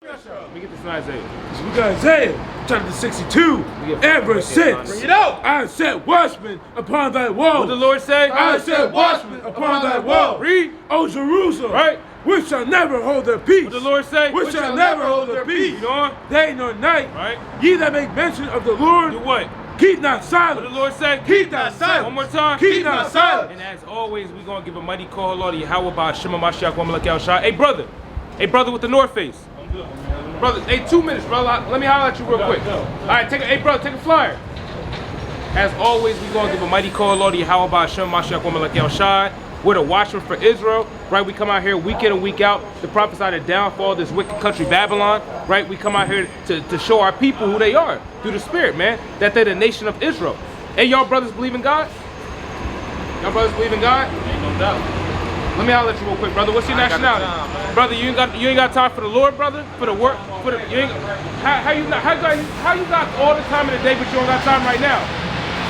Let me get this in Isaiah. So we got Isaiah chapter 62 and verse 6. Bring it out. I set watchmen upon thy wall. What the Lord say? I set watchmen upon thy wall. Read. O Jerusalem. Right. Which shall never hold their peace. What the Lord say? Which shall never hold their peace. You know? Day nor night. Right. Ye that make mention of the Lord. Do what? Keep not silent. What the Lord say? Keep not silent. One more time. Keep not silent. And as always, we're going to give a mighty call, Lord, Yahweh, by Shema Mashiach, Wamalak El Shai. Hey, brother. Hey, brother with the North Face. I'm good. Brother, hey, 2 minutes, brother. Let me holler at you real quick. All right, hey, brother, take a flyer. As always, we're going to give a mighty call, Lord, Yahweh, by Shema Mashiach, Wamalak El Shai. We're the watchman for Israel, right? We come out here week in and week out to prophesy the downfall of this wicked country, Babylon, right? We come out here to show our people who they are through the Spirit, man, that they're the nation of Israel. Hey, y'all brothers believe in God? Y'all brothers believe in God? Ain't no doubt. Let me holler at you real quick, brother. What's your nationality? Brother, you ain't got time for the Lord, brother? For the work? How you got all the time in the day, but you don't got time right now?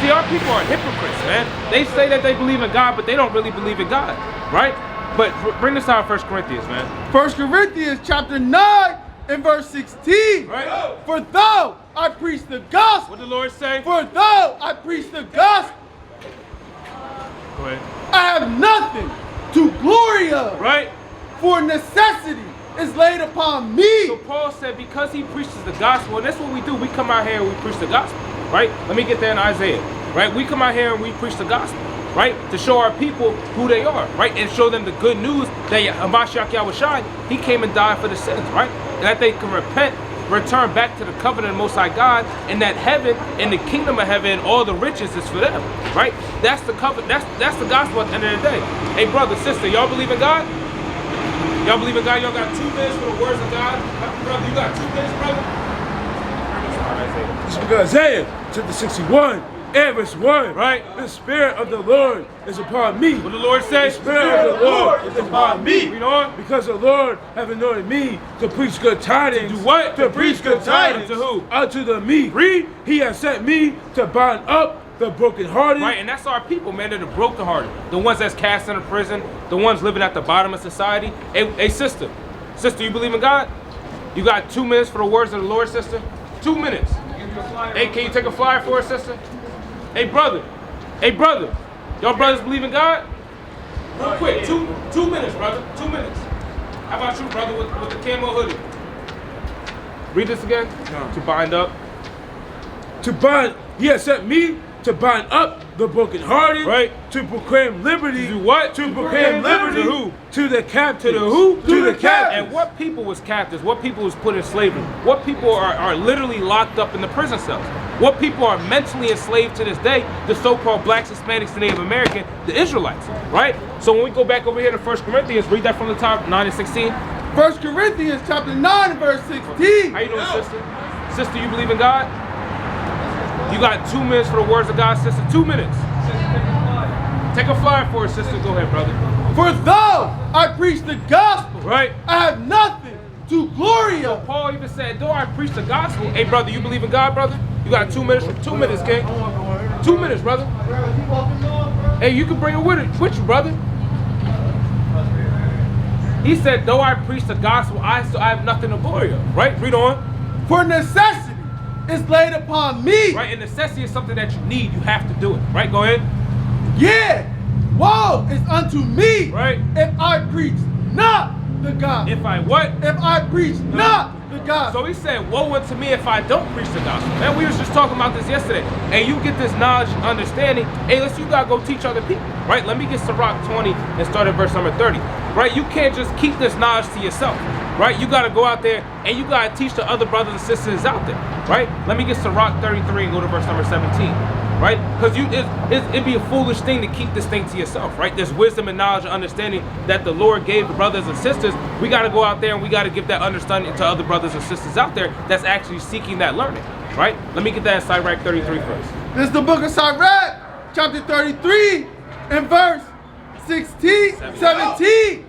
See, our people are hypocrites, man. They say that they believe in God, but they don't really believe in God, right? But bring this out, 1 Corinthians, man. 1 Corinthians chapter 9 and verse 16. Right. For though I preach the gospel. What the Lord say? For though I preach the gospel. Go ahead. I have nothing to glory of. Right. For necessity is laid upon me. So Paul said because he preaches the gospel, and that's what we do. We come out here and we preach the gospel. Right? Let me get there in Isaiah. Right? We come out here and we preach the gospel. Right? To show our people who they are. Right? And show them the good news that Mashiach Yahushua, he came and died for the sins. Right? And that they can repent, return back to the covenant of the Most High God, and that heaven and the kingdom of heaven, all the riches is for them. Right? That's the covenant. That's the gospel at the end of the day. Hey, brother, sister, y'all believe in God? Y'all believe in God? Y'all got 2 minutes for the words of God? Brother, you got 2 minutes, brother? This is Isaiah chapter 61 and verse 1. Right. The Spirit of the Lord is upon me. What the Lord say? The Spirit of the Lord is upon me. Read on. Because the Lord hath anointed me to preach good tidings. To do what? To preach good tidings. Unto who? Unto the meek. Read. He has sent me to bind up the brokenhearted. Right, and that's our people, man. They're the brokenhearted. The ones that's cast into prison. The ones living at the bottom of society. Hey, sister. Sister, you believe in God? You got 2 minutes for the words of the Lord, sister? 2 minutes. Hey, can you take a flyer for us, sister? Hey, brother. Hey, brother. Y'all brothers believe in God? Real quick. 2 minutes, brother. 2 minutes. How about you, brother, with the camo hoodie? Read this again. No. To bind up. To bind. He has sent me to bind up the brokenhearted. Right. To proclaim liberty. To do what? To proclaim liberty. To who? To the captives. To the who? To the captives. And what people was captives? What people was put in slavery? What people are literally locked up in the prison cells? What people are mentally enslaved to this day? The so-called blacks, Hispanics, and Native Americans, the Israelites, right? So when we go back over here to 1 Corinthians, read that from the top, 9 and 16. 1 Corinthians chapter 9 and verse 16. How you doing, sister? Sister, you believe in God? You got 2 minutes for the words of God, sister. 2 minutes. Take a flyer for us, sister. Go ahead, brother. For though I preach the gospel, Right. I have nothing to glory of. Paul even said, though I preach the gospel. Hey, brother, you believe in God, brother? You got 2 minutes. 2 minutes, King. 2 minutes, brother. Hey, you can bring it with you, brother. He said, though I preach the gospel, I have nothing to glory of. Right? Read on. For necessity is laid upon me. Right? And necessity is something that you need. You have to do it. Right? Go ahead. Yeah, woe is unto me. Right. If I preach not the gospel. If I what? If I preach not the gospel. So he said, woe unto me if I don't preach the gospel. Man, we was just talking about this yesterday. And you get this knowledge and understanding. Hey, you gotta go teach other people. Right? Let me get Sirach 20 and start at verse number 30. Right? You can't just keep this knowledge to yourself. Right? You gotta go out there and you gotta teach the other brothers and sisters out there. Right? Let me get Sirach 33 and go to verse number 17. Right? Because it'd be a foolish thing to keep this thing to yourself, right? There's wisdom and knowledge and understanding that the Lord gave the brothers and sisters. We got to go out there and we got to give that understanding to other brothers and sisters out there that's actually seeking that learning, right? Let me get that in Sirach 33 first. This is the book of Sirach, chapter 33, and verse 17.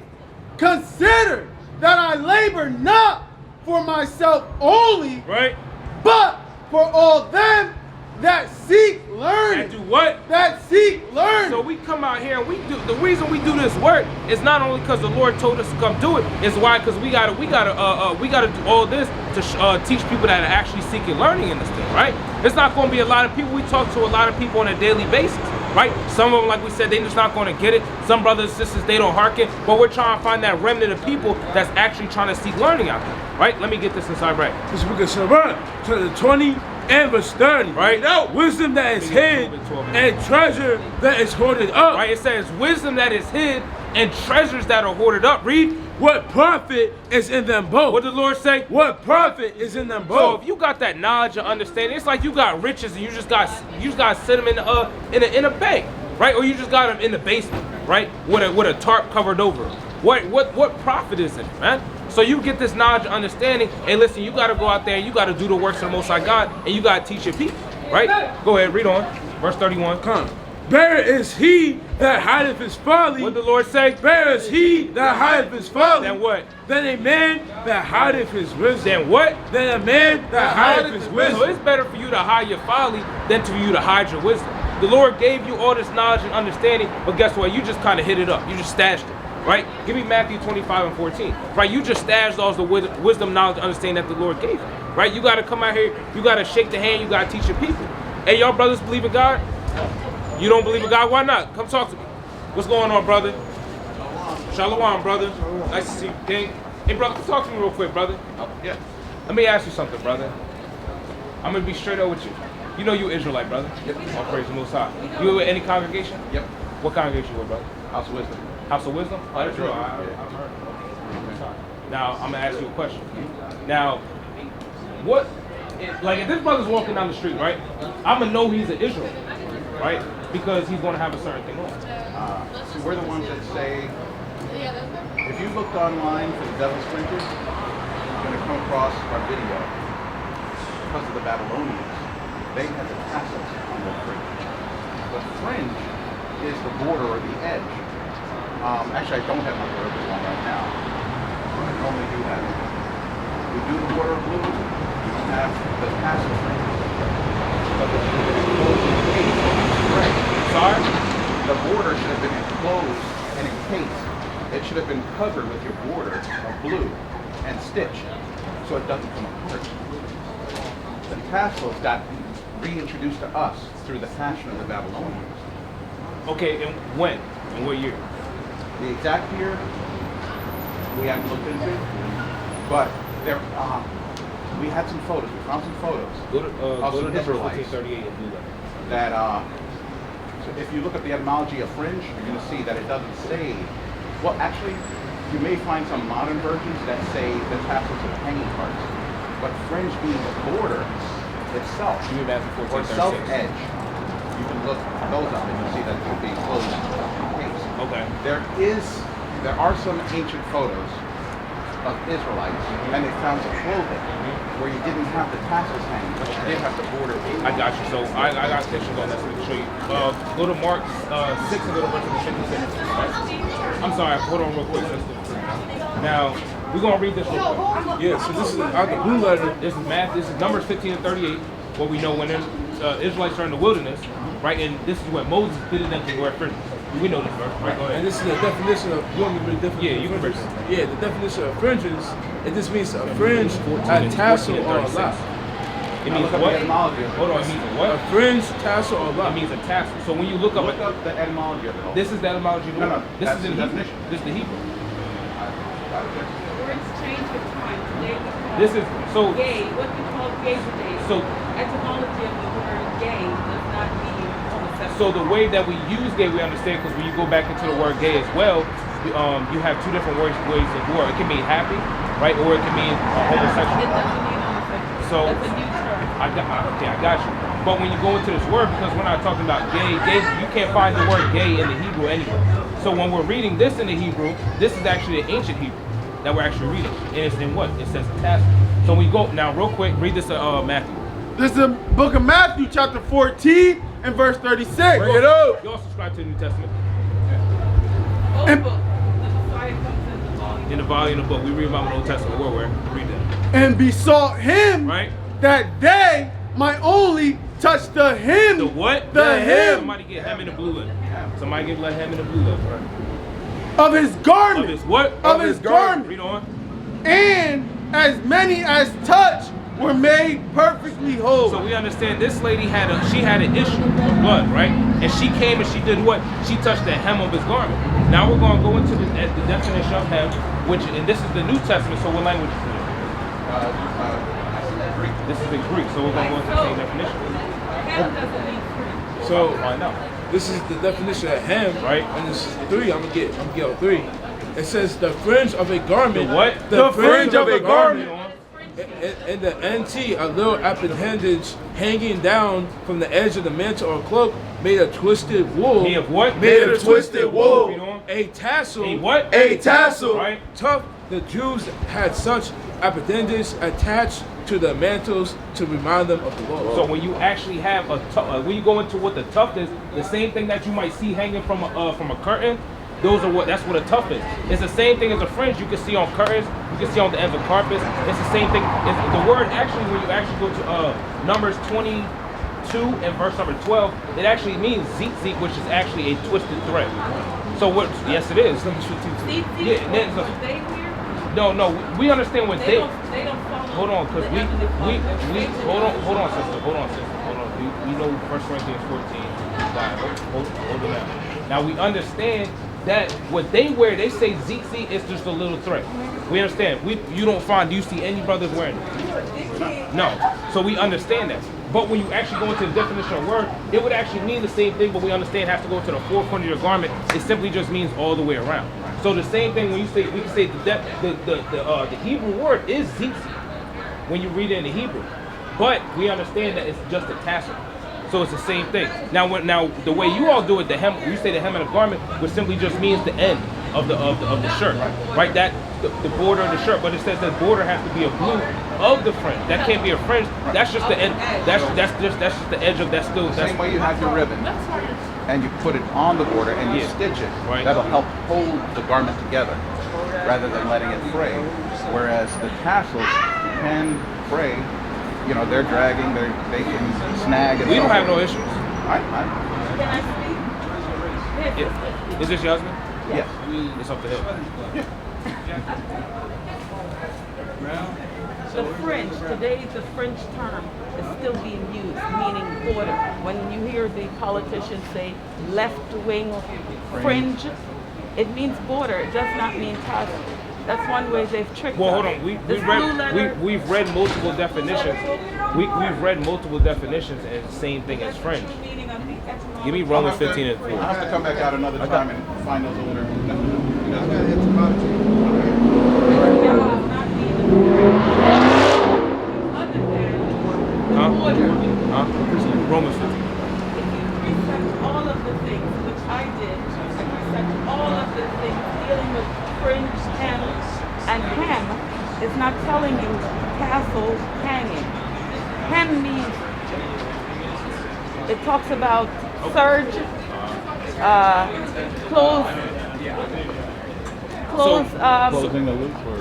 Consider that I labor not for myself only, Right? but for all them that seek learning. That do what? That seek learning. So we come out here and we do. The reason we do this work is not only because the Lord told us to come do it. It's why because we gotta do all this to teach people that are actually seeking learning in this thing, right? It's not going to be a lot of people. We talk to a lot of people on a daily basis, right? Some of them, like we said, they just not going to get it. Some brothers and sisters, they don't hearken. But we're trying to find that remnant of people that's actually trying to seek learning out there, right? Let me get this inside right. This is book of Sirach, chapter 20 and verse 30. Right. Now, wisdom that is hid and treasure that is hoarded up. Right. It says wisdom that is hid and treasures that are hoarded up. Read. What profit is in them both? What did the Lord say? What profit is in them So both? if you got that knowledge and understanding, it's like you got riches and you just got to sit them in a bank, right? Or you just got them in the basement, right? With a tarp covered over. What profit is in it, man? So you get this knowledge and understanding. Hey, listen, you got to go out there and you got to do the works of the Most High God, and you got to teach your people, right? Go ahead, read on. Verse 31. Come. Better is he that hideth his folly. What did the Lord say? Better is he that hideth his folly. Than what? Than a man that hideth his wisdom. Than what? Than a man that hideth his wisdom. So it's better for you to hide your folly than for you to hide your wisdom. The Lord gave you all this knowledge and understanding, but guess what? You just kind of hid it up. You just stashed it. Right? Give me Matthew 25 and 14. Right? You just stashed all the wisdom, knowledge, and understanding that the Lord gave you. Right? You got to come out here. You got to shake the hand. You got to teach your people. Hey, y'all brothers believe in God? You don't believe in God? Why not? Come talk to me. What's going on, brother? Shalom, brother. Nice to see you, King. Hey, brother, come talk to me real quick, brother. Yeah. Let me ask you something, brother. I'm going to be straight up with you. You know you Israelite, brother? Yep. All praise the Most High. You with any congregation? Yep. What congregation you with, brother? House of Wisdom. House of Wisdom? Oh, that's Yeah. real. I've heard. Now, I'm going to ask you a question. Now, if this brother's walking down the street, right? I'm going to know he's an Israelite, right? Because he's going to have a certain thing on. So we're the ones that say, if you looked online for the devil's fringes, you're going to come across our video. Because of the Babylonians, they had the tassels on their fringe. The fringe is the border or the edge. Actually, I don't have my border on right now. I normally do have it. We do the border blue, we don't have the tassel fringe. But the Sorry? The border should have been enclosed and encased. It should have been covered with your border of blue and stitched so it doesn't come apart. The tassels got reintroduced to us through the fashion of the Babylonians. Okay, and when? In what year? The exact year we haven't looked into, but there we had some photos. We found some photos Go to some number Israelites 1438 and do that. that so if you look at the etymology of fringe, you're going to see that it doesn't say. Well, actually, you may find some modern versions that say the tassels are hanging parts, but fringe being the border itself Give me Matthew or 1436. self-edge, you can look those up and you'll see that it could be closed in case. Okay. There are some ancient photos of Israelites, and they found some clothing where you didn't have the tassels hanging, but you did have the border. I got you. So I got pictures on that so we can show you. Go to Mark 6 and go to verse 56. Right? I'm sorry, hold on real quick, sister. Now, we're going to read this real quick. Yeah, so this is out the blue letter. This is Numbers 15 and 38, what we know when the Israelites are in the wilderness, right? And this is what Moses bidden them to wear fringes. We know this verse, right? Go And ahead. this is the definition of, you want me to read the definition? Yeah, you can read it. Yeah, the definition of fringes, it just means a fringe, 14 a and tassel, 14 and or a 36. lock. It means Look up what? the etymology of it. Hold on, it means what? A fringe, tassel, or It lock. means a tassel. So when you look up, Look up the etymology of it. this is the etymology. No, no, This that's is in the Hebrew. definition. This is the Hebrew. Words change with time. Today we call This is so. gay. What we call gay today. So Etymology of the word gay does not mean homosexual. So the way that we use gay, we understand, because when you go back into the word gay as well, you have two different ways of word. It can mean happy, right, or it can mean It homosexual. doesn't mean homosexual. So- That's a new term. I got you. But when you go into this word, because we're not talking about gay, you can't find the word gay in the Hebrew anywhere. So when we're reading this in the Hebrew, this is actually the ancient Hebrew that we're actually reading. And it's in what? It says tassel. So when you go, now real quick, read this Matthew. This is the book of Matthew, chapter 14 and verse 36. Bring it up. You all subscribe to the New Testament. Old And- book. The Messiah comes in the volume. In the volume of the book, we read about the Old Testament. Where? Read that. And besought him Right? that they might only touch the hem. The what? The hem Somebody get hem in the blue lip. Somebody get hem in the blue lip. of his garment. Of his what? Of his garment. Read on. And as many as touch were made perfectly whole. So we understand this lady had an issue with blood, right? And she came and she did what? She touched the hem of his garment. Now we're going to go into the definition of hem, and this is the New Testament. So what language is it? Greek. This is in Greek. So we're going to go into the same definition. Hem doesn't mean fringe. So Find out. this is the definition of hem, Right. And this is 3. I'm gonna get all 3. It says the fringe of a garment. The what? The fringe of a garment. In the NT, a little appendage hanging down from the edge of the mantle or cloak, made of twisted wool. Made of what? Made of twisted wool. Read on. A tassel. A what? A tassel. Right. Tough. The Jews had such appendages attached to the mantles to remind them of the law. So when you actually have when you go into what the tuft is, the same thing that you might see hanging from a curtain, that's what a tuft is. It's the same thing as a fringe you can see on curtains, you can see on the ends of carpets. It's the same thing. The word actually, when you actually go to Numbers 22 and verse number 12, it actually means tzitzit, which is actually a twisted thread. So what? Yes, it is. See, Yeah, what they wear? No, we understand what They don't follow. Hold on, because the we heavenly hold Father. on, sister. We know 1 Corinthians 14. Hold on now. Now we understand that what they wear, they say tzitzit is just a little thread. We understand. Do you see any brothers wearing it? No. So we understand that. But when you actually go into the definition of word, it would actually mean the same thing, but we understand it has to go to the four corners of your garment. It simply just means all the way around. So the same thing when you say, we can say the Hebrew word is tzitzit when you read it in the Hebrew. But we understand that it's just a tassel. So it's the same thing. Now the way you all do it, the hem, you say the hem of the garment, which simply just means the end of the shirt, right? That the border of the shirt, but it says that border has to be a blue of the fringe. That can't be a fringe. That's just the end. That's just the edge of that still. Same way you have your ribbon, and you put it on the border and you stitch it. Right. That'll help hold the garment together, rather than letting it fray. Whereas the tassels can fray. You know, they're dragging. They can snag. And We don't so have no forth. issues. Can I speak? Yeah. Is this your husband? Yes. It's up to him. The fringe, today the fringe term is still being used, meaning border. When you hear the politicians say left-wing fringe, it means border. It does not mean tassel. That's one way they've tricked Well, us. hold on. We've read multiple definitions. We've read multiple definitions, and the same thing as fringe. Give me Romans 15 and 4. I'll have to come back out another time and find those older. Romans 15. If you research all of the things, which I did, I researched all of the things dealing with fringe, hem, and hem is not telling you tassel hanging. Hem means, it talks about serge, clothes, Closing the loop or...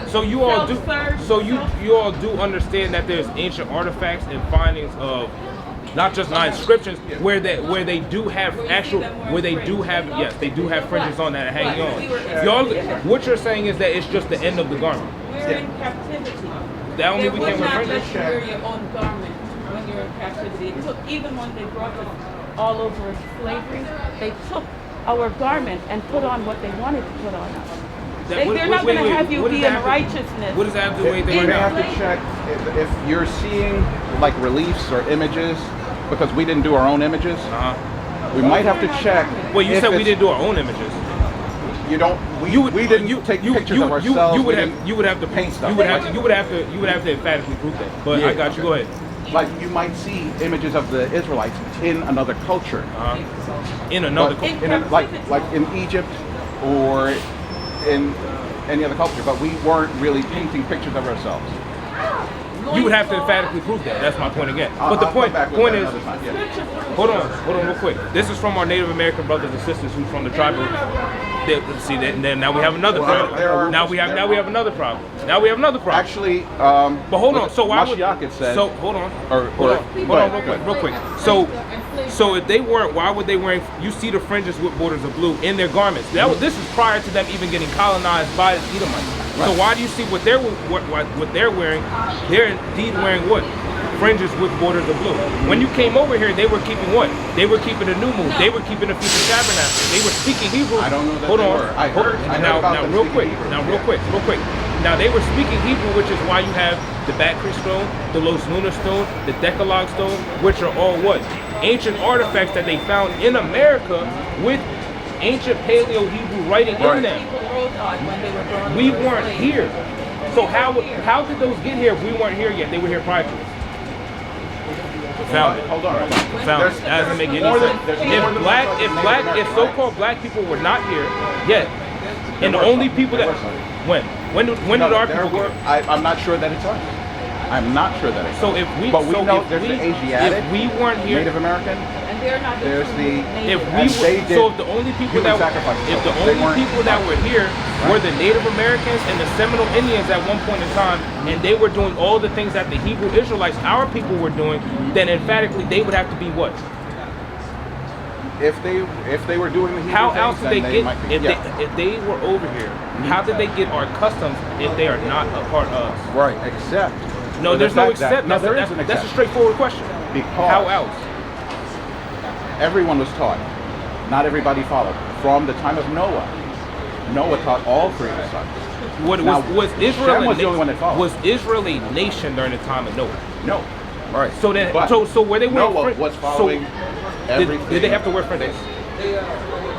So you all do. Self-serve. So you all do understand that there's ancient artifacts and findings of not just 9 scriptures where they do have yes, they do have fringes on that are hanging on. Y'all, what you're saying is that it's just the end of the garment. we're in captivity. That only They we would can not refer let to. you wear your own garment when you're in captivity. It took, even when they brought us all over slavery, they took our garment and put on what they wanted to put on us. They're not going to have you be in righteousness. What does that have to do with anything We're right gonna now? have to check if you're seeing like reliefs or images, because we didn't do our own images. We might have to check. Well, you if said we it's- didn't do our own images. You don't. We didn't take pictures of ourselves. You would we have. didn't You would have to paint stuff. You would have to emphatically prove that. But I got you. Go ahead. Like you might see images of the Israelites in another culture, In another. but like in Egypt or in any other culture, but we weren't really painting pictures of ourselves. You would have to emphatically prove that. That's my point again. But the I'll point come back with that is, another time, yeah. hold on real quick. This is from our Native American brothers and sisters who's from the tribe of See that? And then now we have another Well, problem. there are- Now we have another problem. Now we have another problem. Actually, but hold on. So why would? Mashiach it said? So hold on. Or- hold or- on. go ahead, Real quick. So if they weren't, why would they wearing? You see the fringes with borders of blue in their garments. This is prior to them even getting colonized by the Edomites. Right. So why do you see what they're wearing? They're indeed wearing what? Fringes with borders of blue. When you came over here, they were keeping what? They were keeping the new moon. They were keeping the Feast of Tabernacles. They were speaking Hebrew. I don't know that Hold they on. were. I heard Now, about them real speaking quick. Hebrew. Now, real quick. Now, they were speaking Hebrew, which is why you have the Bakri stone, the Los Lunar stone, the Decalogue stone, which are all what? Ancient artifacts that they found in America with ancient Paleo Hebrew writing in them. People wrote on when they were drawn We to weren't slavery. here. So how did those get here if we weren't here yet? They were here prior to us. Found it. Hold on. Found it. That doesn't make any sense. If so-called black people were not here yet, and the only people that when did our people get? I'm not sure that it's us. I'm not sure that it's us. So if we, But we so know if there's we, the Asiatic, if we weren't here, Native American. And they're not There's the- if Native. we And were, they did so if the only people human that sacrifices. if the They only weren't- people that were here were the Native Americans and the Seminole Indians at one point in time, and they were doing all the things that the Hebrew Israelites, our people, were doing, then emphatically they would have to be what? If they were doing the Hebrew How things, else did then they get might be. if they were over here? How did they get our customs if they are not a part of us? Right, except. No, for the there's no fact that- except. No, there is an That's a exception. straightforward question. Because How else? everyone was taught. Not everybody followed. From the time of Noah, Noah taught all three of his sons. What Now, was Israel? Shem was the only one that followed. Was Israel a nation during the time of Noah? No. Right. So then, But so were they wearing Noah fringes? was following everything. Did they have to wear fringes?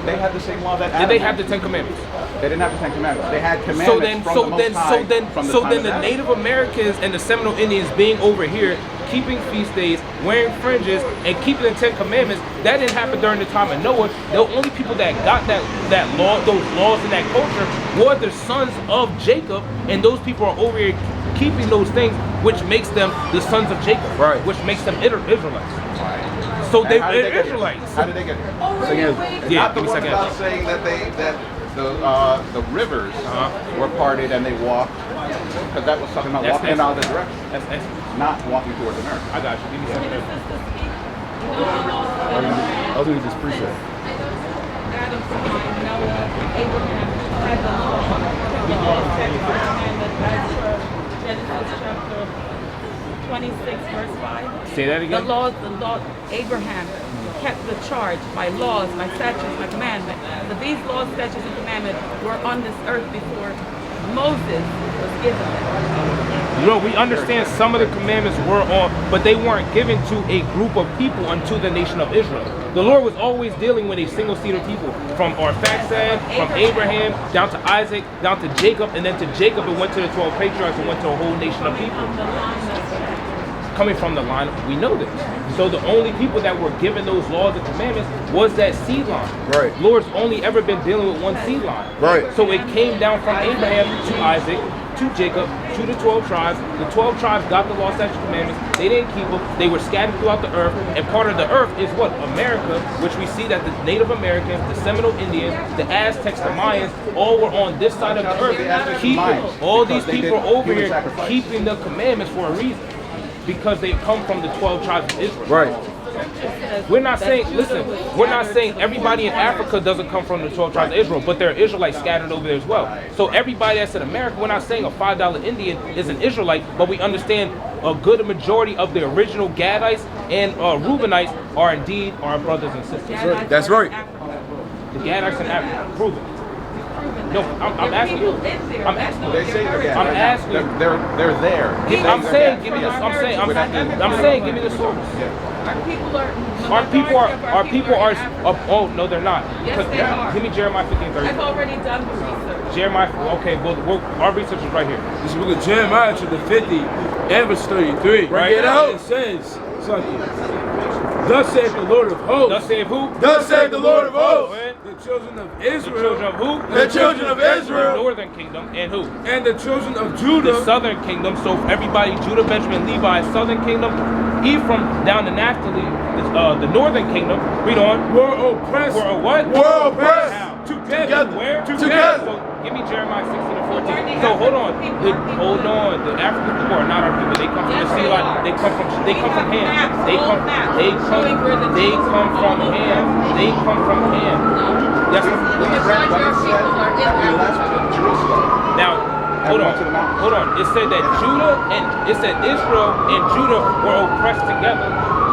They had the same law that Did Adam they had. have the Ten Commandments? They didn't have the Ten Commandments. They had commandments So then, from so the Most then, High so then, from the so time then of the Adam. Native Americans and the Seminole Indians being over here, keeping feast days, wearing fringes, and keeping the Ten Commandments, that didn't happen during the time of Noah. The only people that got that law, those laws and that culture, were the sons of Jacob, and those people are over here keeping those things, which makes them the sons of Jacob, Right. which makes them Israelites. So And they're how did they get here? Israelites. How did they get here? Yeah, Not the give me a one second. about saying that the rivers were parted and they walked, because that was talking about That's walking in next. other direction, That's not walking towards America. I got you. Give me a second. I'll do this precept. Adam, Noah, Abraham had the law. Genesis chapter 26, verse 5. Say that again. The law, Abraham kept the charge by laws, by statutes, by commandments. But these laws, statutes, and commandments were on this earth before Moses was given them. You know, we understand some of the commandments were on, but they weren't given to a group of people unto the nation of Israel. The Lord was always dealing with a single seed of people, from Arphaxad, from Abraham, down to Isaac, down to Jacob, and then to Jacob it went to the 12 patriarchs and went to a whole nation of people. Coming from the line, we know this. So the only people that were given those laws and commandments was that seed line. Right. Lord's only ever been dealing with one seed line. Right. So it came down from Abraham to Isaac, to Jacob, to the 12 tribes. The 12 tribes got the law, statutes, commandments. They didn't keep them. They were scattered throughout the earth. And part of the earth is what? America, which we see that the Native Americans, the Seminole Indians, the Aztecs, the Mayans, all were on this side of the earth. Keeping all these people over here, keeping the commandments for a reason. Because they come from the 12 tribes of Israel. Right. We're not saying, listen, we're not saying everybody in Africa doesn't come from the 12 tribes of Israel, but there are Israelites scattered over there as well. So everybody that's in America, we're not saying a $5 Indian is an Israelite, but we understand a good majority of the original Gadites and Reubenites are indeed our brothers and sisters. That's right. The Gadites in Africa, prove it. No, I'm asking you. I'm asking They say they're I'm asking you. They're there. I'm saying, give me the. I'm saying, give me the source. Our people are. Oh no, they're not. Yes, they are. Give me Jeremiah 15:30. I've already done the research. Jeremiah. Okay, well, our research is right here. This book of Jeremiah chapter 50 and verse 33. Right. It out. It says something. Thus saith the Lord of hosts. Thus saith who? Thus saith the Lord of hosts. When? The children of The Israel. children of who? The children of The Israel. northern kingdom and who? And the children of The Judah. southern kingdom. So everybody, Judah, Benjamin, Levi, southern kingdom, Ephraim down to Naphtali, the northern kingdom. Read on. Were oppressed. Were a what? Were oppressed. How? Together. Where? Together. So give me Jeremiah 16 and 14. So hold on. Hold on. The African people are not our people. They come from the sea line. They come from Ham. They come from Ham. They come from Ham. That's what Jerusalem. now hold on. It said that Israel and Judah were oppressed together.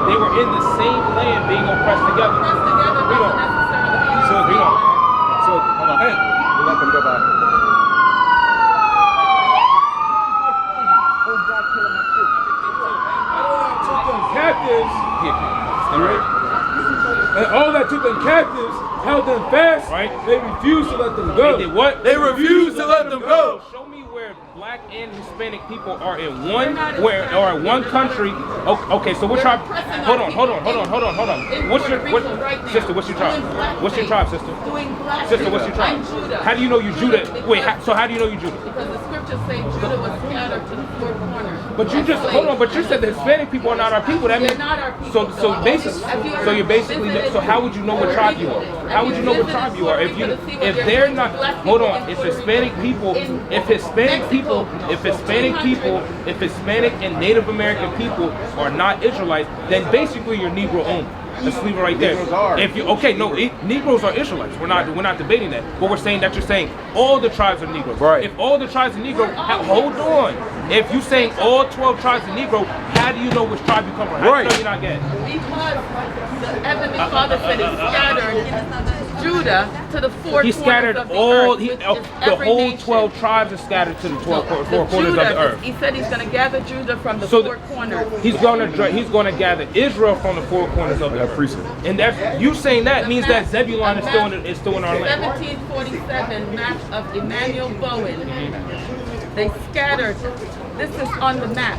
They were in the same land being oppressed together. So hold on. Hey. We'll let them go by. Captives, and all that took them captives held them fast. Right. They refused to let them go. They did what? They refused to let them go. Show me where black and Hispanic people are in one country. Okay, so what tribe? Hold on. What's your sister? What's your tribe? What's your tribe, sister? Sister, what's your tribe? I'm Judah. How do you know you Judah? Wait, so how do you know you Judah? Because the scriptures say Judah was scattered to the four corners. But you just hold on. But you said the Hispanic people are not our people. That means They're not our people. so basically, so you're basically. So how would you know what tribe you are? How would you know what tribe you are if they're not? Hold on. If Hispanic people, if Hispanic and Native American people are not Israelites, then basically you're Negro only. Let's leave it right there. Negroes are. If you Negroes are Israelites. We're not debating that. But we're saying that you're saying all the tribes are Negroes. Right. If all the tribes are Negro, hold on. If you're saying all 12 tribes are Negro, how do you know which tribe you come from? How do you know you're not getting? Because the Heavenly Father said he scattered Judah to the four corners He scattered of the all, earth. the whole 12 tribes are scattered to the 12 four corners of the earth. He said he's going to gather Judah from the So four corners. He's going to gather Israel from the four corners of the earth. And that's, you saying that means that Zebulon is still in our land. 1747 map of Emmanuel Bowen. They scattered. This is on the map.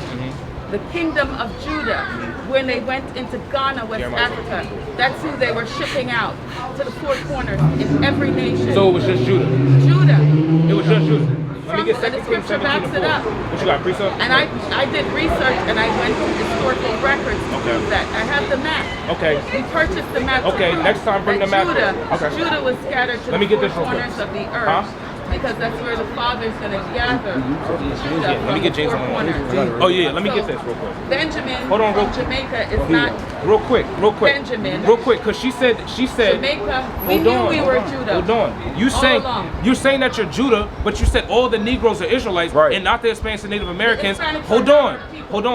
The kingdom of Judah, when they went into Ghana, West Africa, that's who they were shipping out to the four corners in every nation. So it was just Judah. Judah. It was just Judah. Let me get And the 2 Kings scripture 17 backs and it 4. up. What you got, precept? And I did research and I went to historical records to Okay. prove that. I have the map. Okay. We purchased the map. to Okay, prove next time bring that the map. Judah, Okay. Judah was scattered to Let me the get four this real quick. corners of the earth. Huh? Because that's where the Father's going to gather Judah Let me get James from the four on corners. Oh yeah, let me get So, this real quick. Benjamin Hold on, from Jamaica is not Real quick. Benjamin. Real quick, because she said Jamaica. We knew we were Judah. Hold on. You're saying that you're Judah, but you said all the Negroes are Israelites and not the Hispanics and Native Americans. Hispanics Hold are on. not our people. Hold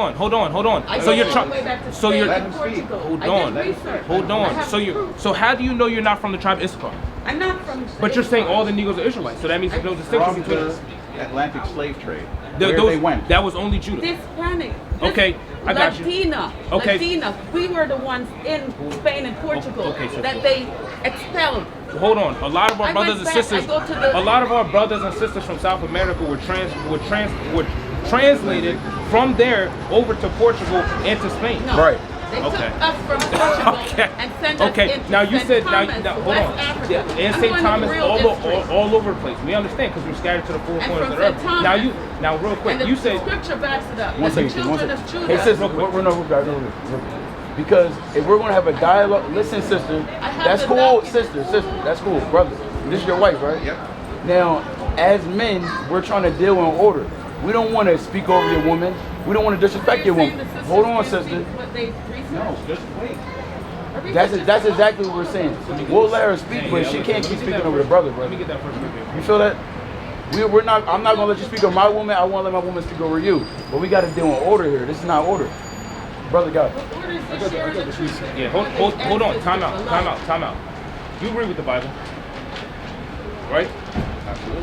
on. I So go you're all the way back to Spain and Portugal. hold I on. did research. Hold I on. have proof. So how do you know you're not from the tribe Issachar? I'm not from. But you're saying all the Negroes are Israelites, so that means there's no distinction From between the Atlantic slave trade. Those- Where they went. That was only Judah. Hispanic. Okay, I got you. Latina. Okay. Latina. We were the ones in Spain and Portugal Okay, sister. that they expelled. Hold on. A lot of our I brothers went and back, sisters, I go to the- a lot of our brothers and sisters from South America were translated from there over to Portugal and to Spain. No. Right. They Okay. took us from Portugal Okay. and sent us Okay. into Now you St. said Thomas, now hold West on. Africa. Yeah, and I'm St. going Thomas to real history. all over the place. We understand because we're scattered to the four And corners from of the earth. St. Thomas. Now real quick, And the you said scripture backs it up. One The second, children of Judah. Hey, sis, we're because if we're gonna have a dialogue, listen, sister, have that's the cool, document. sister, that's cool, brother. This is your wife, right? Yep. Now, as men, we're trying to deal in order. We don't want to speak over your woman. We don't want to disrespect your You're saying woman. the sisters Hold on, can't sister. speak what they researched? No, just wait. That's exactly what we're saying. We'll let her speak, but she can't keep speaking over the brother, Let me brother. get that first review. You feel that? We're not. I'm not gonna let you speak over my woman. I want to let my woman speak over you. But we got to deal in order here. This is not order, brother. God. What is the sharing the truth? Yeah, hold on. Time out. You agree with the Bible, right?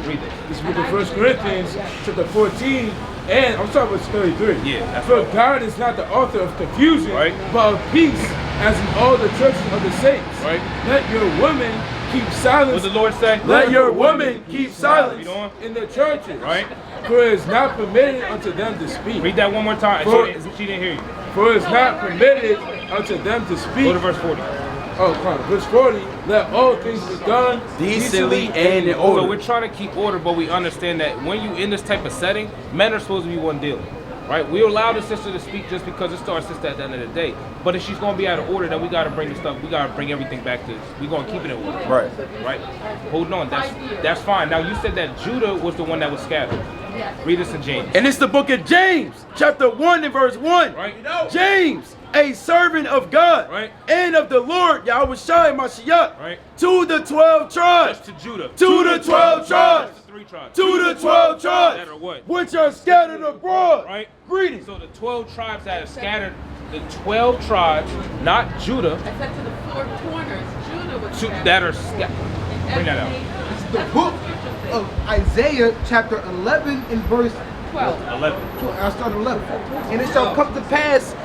Read this. This is book of 1 Corinthians, chapter 14, and I'm talking about 33. Yeah, that's For right. God is not the author of confusion, Right. but of peace, as in all the churches of the saints. Right. Let your women keep silence. What the Lord say? Let your women keep silence Read on. in the churches. Right. For it is not permitted unto them to speak. Read that one more time. She didn't hear you. For it is not permitted unto them to Go speak. to verse 40. Oh, come on. Verse 40. Let all things be done Decently and in order. So we're trying to keep order, but we understand that when you in this type of setting, men are supposed to be one dealing. Right? We allow the sister to speak just because it's our sister at the end of the day. But if she's going to be out of order, then we got to bring the stuff. We got to bring everything back to. We going to keep it in order. Right. Right. Hold on. That's fine. Now you said that Judah was the one that was scattered. Read this in James. And it's the book of James, chapter 1 and verse 1. Right. James, a servant of God, Right. and of the Lord, Yahweh Shai Mashiach, Right. to the 12 tribes, Just to Judah. to the 12 tribes, Just the 3 tribes. to the 12 tribes, That are what? which are scattered abroad. Right. Greetings. So the 12 tribes that are scattered, the 12 tribes, not Judah, I said to the 4 corners, Judah was scattered. that are scattered. Bring that out. The book of Isaiah, chapter 11 and verse 12. 11. I'll start at 11. And it shall come to pass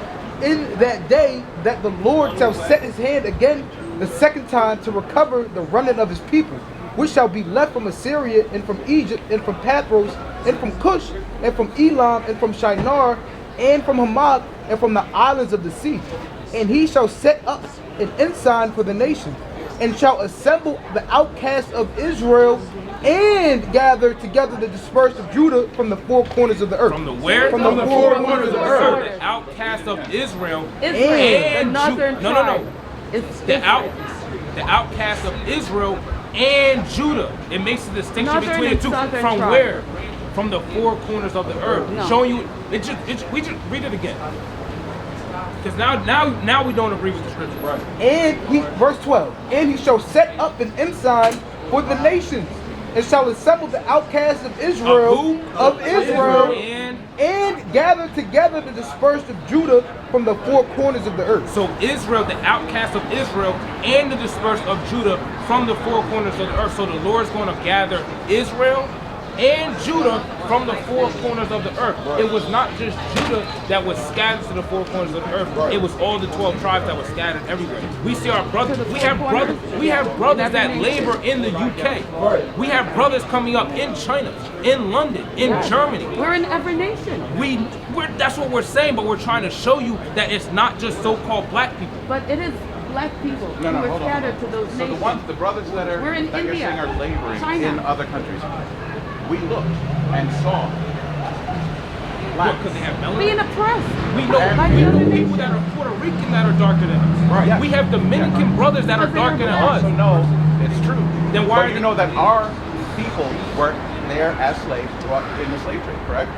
in that day that the Lord shall set his hand again the second time to recover the remnant of his people, which shall be left from Assyria and from Egypt and from Pathros and from Cush and from Elam and from Shinar and from Hamath and from the islands of the sea. And he shall set up an ensign for the nation, and shall assemble the outcasts of Israel, and gather together the dispersed of Judah from the 4 corners of the earth. From the where? From the 4 corners of the earth. The outcast of Israel. Israel, and the northern No, no, tribe. no. It's The Israel. outcast of Israel and Judah. It makes a distinction Northern between the and two. southern From tribe. where? From the 4 corners of the earth. No. Showing you. We just read it again. Because now we don't agree with the scripture. Right. And he, verse 12, and he shall set up an ensign for the nations, and shall assemble the outcasts of Israel, Of who? Israel, And gather together the dispersed of Judah from the 4 corners of the earth. so Israel, the outcast of Israel, and the dispersed of Judah from the 4 corners of the earth. So the Lord's going to gather Israel and Judah from the 4 corners of the earth. It was not just Judah that was scattered to the 4 corners of the earth. It was all the 12 tribes that were scattered everywhere. We see our brothers. We have brothers that labor in the UK. We have brothers coming up in China, in London, in Germany. We're in every nation. That's what we're saying, but we're trying to show you that it's not just so-called black people. But it is black people No, who hold were on. scattered to those So nations. the brothers that are We're in that you're India, saying are laboring China. in other countries, we looked and saw blacks. Because they have melanin. Being oppressed. We know, Like we the know other people nations. that are Puerto Rican that are darker than us. Right. Yeah. We have Dominican brothers that are darker than us. So no, it's true. Then why But are you they- know that our people were there as slaves in the slave trade, correct?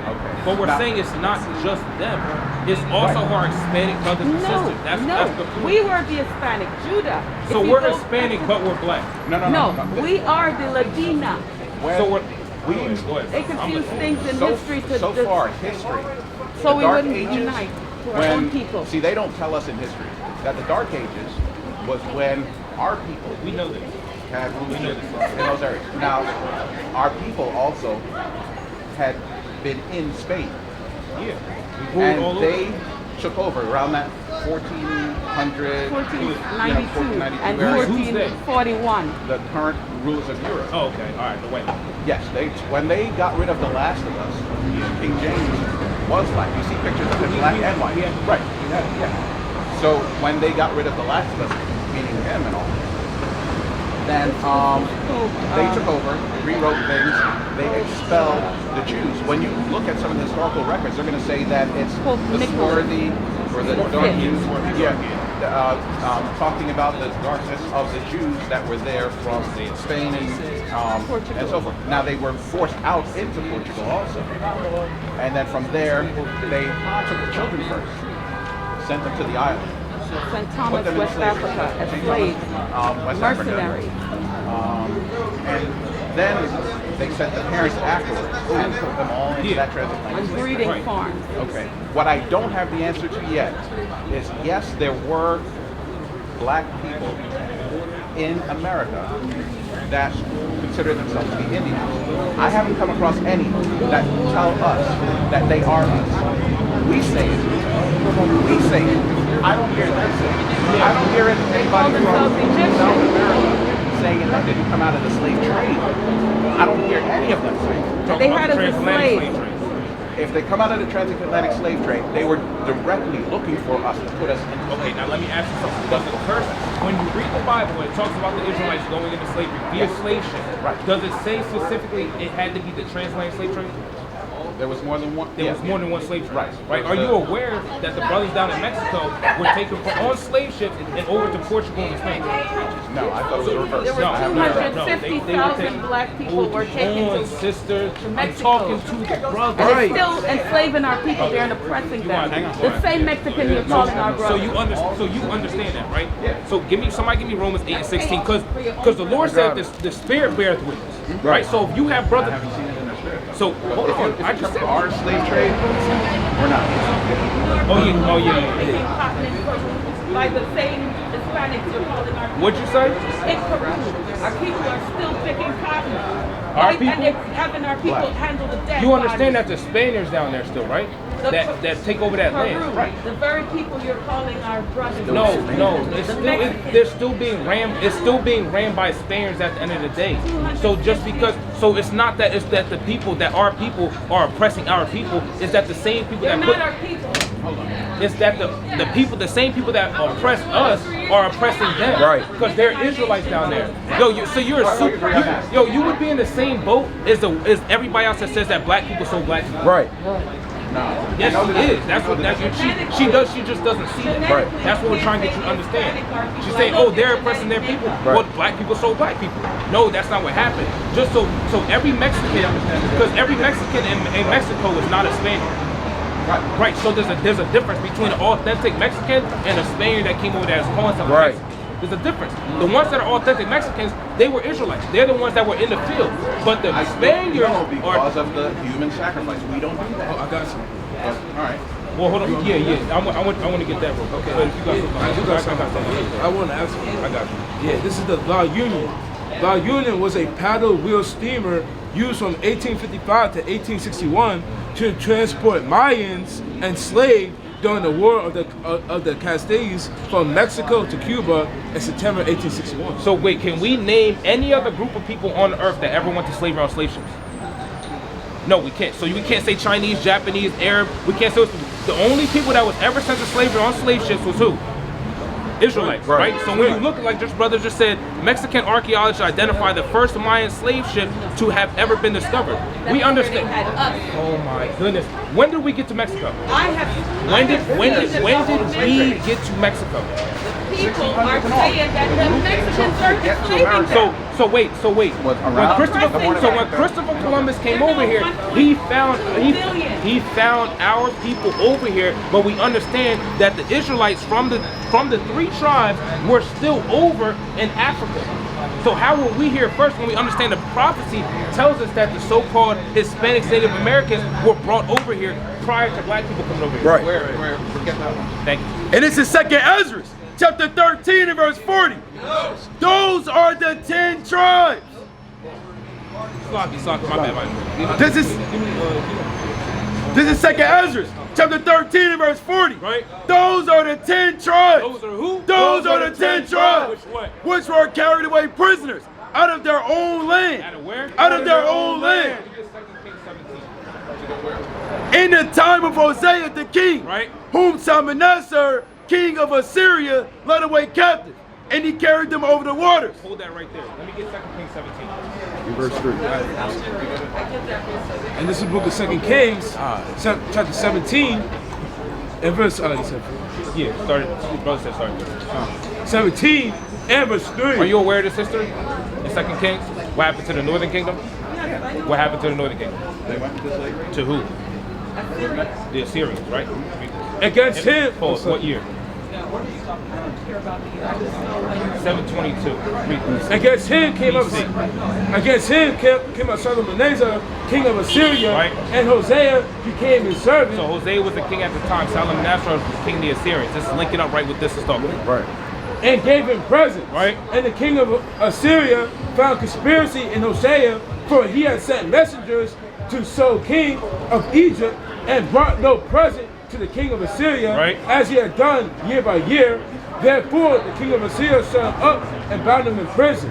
Okay. But we're Now- saying it's not just them. It's also our Hispanic brothers and sisters. That's the no, point. we were the Hispanic, Judah. So If you we're go- Hispanic, but we're black. No, we are the Latina. When So we're. we Go ahead. They confuse things in so, history to so the, far history. so the we Dark wouldn't Ages, unite to our own people. See, they don't tell us in history that the Dark Ages was when our people We know this. had ruled in those areas. Now, our people also had been in Spain, Yeah. We ruled all and over. they took over around that 1400, 1492 and area. 1441. The current rulers of Europe. Oh, okay. All right. No, wait. Yes, when they got rid of the last of us, King James was black. You see pictures of him black and white. Right. Yeah. So when they got rid of the last of us, meaning him and all, then they took over, rewrote things, they expelled the Jews. When you look at some of the historical records, they're going to say that it's Pope the Nicholas swarthy or the the dark fifth. Jews. Talking about the darkness of the Jews that were there from Spain and so forth. Now they were forced out into Portugal also, and then from there they took the children first, sent them to the island. St. Put Thomas, them in West slavery. Africa, as St. slaves, Thomas, West Africa. mercenaries. And then they sent the parents afterwards and put them all into that transatlantic On slavery. breeding farms. Okay. What I don't have the answer to yet is yes, there were black people in America that consider themselves to be Indians. I haven't come across any that tell us that they are us. We say it. We say it. I don't hear them say it. I don't hear anybody call from themselves Egyptian. South America saying that didn't come out of the slave trade. I don't hear any of them saying it. They had us as Transatlantic slaves. slave trade. If they come out of the transatlantic slave trade, they were directly looking for us to put us in. Okay, now let me ask you something. Does the curse, when you read the Bible, it talks about the Israelites going into slavery via slave ship. Right. Does it say specifically it had to be the transatlantic slave trade? There was more than one. There was more than one slave trade. Right. Right. Are you aware that the brothers down in Mexico were taken on slave ships and over to Portugal and Spain? No, I thought it was the reverse. There were No, no, no, 250,000 black people were taken on, to sister. I'm Mexico. talking to the brothers. And they're still enslaving our people there and oppressing them. The same Mexican you're calling our So brothers. you understand that, right? So somebody give me Romans 8 and 16, because the Lord said this, the Spirit beareth witness, right? So if you have brothers, so hold on, I just said, Our slave trade, we're not. oh yeah. Picking cotton in Peru by the same Hispanics you're calling our people. What'd you say? In Peru, our people are still picking cotton. Our Right? people? And they're having our people handle the dead You understand that bodies. the Spaniards down there still, right? That take over that Peru, land, right? the very people you're calling our brothers. No, they're still being rammed. It's still being rammed by Spaniards at the end of the day. So just because, so it's not that it's that the people that our people are oppressing our people. It's that the same people They're that not put. our people. It's that the people, the same people that oppress us are oppressing them. Right. Because they're Israelites down there. Yo, you're a super. You would be in the same boat as everybody else that says that black people so black people. Right. Yes, she is. That's what she does. She just doesn't see that. Right. That's what we're trying to get you to understand. She's saying, oh, they're oppressing their people. Well, black people so black people. No, that's not what happened. Just so every Mexican, because every Mexican in Mexico is not a Spaniard. Right. So there's a difference between an authentic Mexican and a Spaniard that came over there as calling something Right. Mexican. There's a difference. The ones that are authentic Mexicans, they were Israelites. They're the ones that were in the field. But the Spaniards No, are. because of the human sacrifice. We don't do that. I got you. All right. Well, hold on. Yeah. I want to get that real quick. Okay. But you got something. I do got I something. I want to ask you. I got you. Yeah, this is the La Union. La Union was a paddle wheel steamer used from 1855 to 1861 to transport Mayans and slaves during the War of the Castilles from Mexico to Cuba in September 1861. So wait, can we name any other group of people on earth that ever went to slavery on slave ships? No, we can't. So we can't say Chinese, Japanese, Arab. We can't say the only people that was ever sent to slavery on slave ships was who? Israelites, right? So when you look, like this brother just said, Mexican archaeologists identify the first Mayan slave ship to have ever been discovered. We understand. Oh my goodness. When did we get to Mexico? When did we get to Mexico? People are saying that the Mexicans are enslaving them. So wait. When Christopher Columbus came over here, he found our people over here. But we understand that the Israelites from the three tribes were still over in Africa. So how were we here first when we understand the prophecy tells us that the so-called Hispanics, Native Americans were brought over here prior to black people coming over here? Right. Where forget that one. Thank you. And this is 2nd Ezra, chapter 13 and verse 40. Those are the 10 tribes. Sloppy, my bad. This is 2nd Ezra, chapter 13 and verse 40. Right. Those are the 10 tribes. Those are who? Those are the 10 tribes. Which what? Which were carried away prisoners out of their own land. Out of where? Out of their own land. In the time of Hosea the king, Right. whom Salmanassar, king of Assyria, led away captive, and he carried them over the waters. Hold that right there. Let me get 2 Kings 17. Verse 3. And this is the book of 2 Kings, chapter 17, and verse, Yeah, started. Brother said started. 17 and verse 3. Are you aware of this history in 2 Kings? What happened to the Northern Kingdom? What happened to the Northern Kingdom? They went into slavery. To who? The Assyrians, right? Against him. Pause. What year? 722. Against him came up Salmanassar, king of Assyria, Right. and Hosea became his servant. So Hosea was the king at the time. Salmanassar was king of the Assyrians. This is linking up right with this is talking about. Right. And gave him presents. Right. And the king of Assyria found conspiracy in Hosea, for he had sent messengers to So king of Egypt, and brought no present to the king of Assyria, Right. as he had done year by year. Therefore the king of Assyria shut him up and bound him in prison.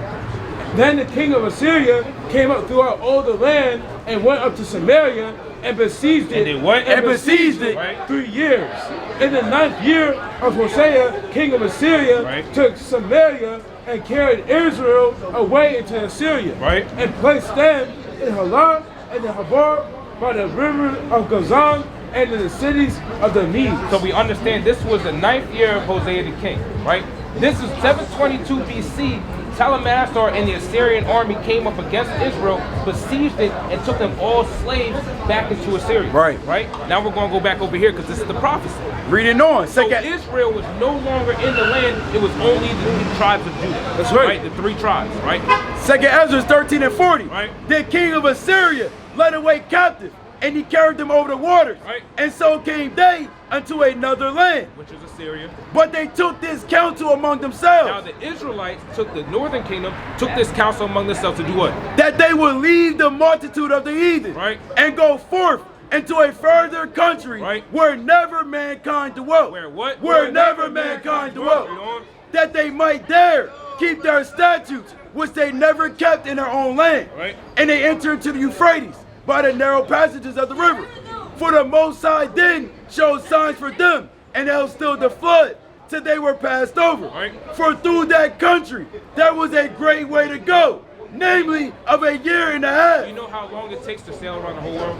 Then the king of Assyria came up throughout all the land and went up to Samaria and besieged it. And did what? And besieged it Right. 3 years. In the 9th year of Hosea, king of Assyria, Right. took Samaria and carried Israel away into Assyria. Right. And placed them in Halah and in Habar by the river of Gazan and in the cities of the Medes. So we understand this was the 9th year of Hosea the king, right? This is 722 BC. Talamassar and the Assyrian army came up against Israel, besieged it, and took them all slaves back into Assyria. Right. Right? Now we're going to go back over here because this is the prophecy. Reading on. So Israel was no longer in the land. It was only the tribes of Judah. That's right. The 3 tribes, right? 2nd Ezra 13 and 40. Right. The king of Assyria led away captive, and he carried them over the waters. Right. And so came they unto another land. Which is Assyria. But they took this counsel among themselves. Now the Israelites took the northern kingdom, took this counsel among themselves to do what? That they would leave the multitude of the heathen. Right. And go forth into a further country. Right. Where never mankind dwelt. Where what? Where never mankind dwelt. Read on. That they might there keep their statutes, which they never kept in their own land. Right. And they entered into the Euphrates by the narrow passages of the river. For the Most High then showed signs for them, and held still the flood till they were passed over. Right. For through that country there was a great way to go, namely of a year and a half. You know how long it takes to sail around the whole world?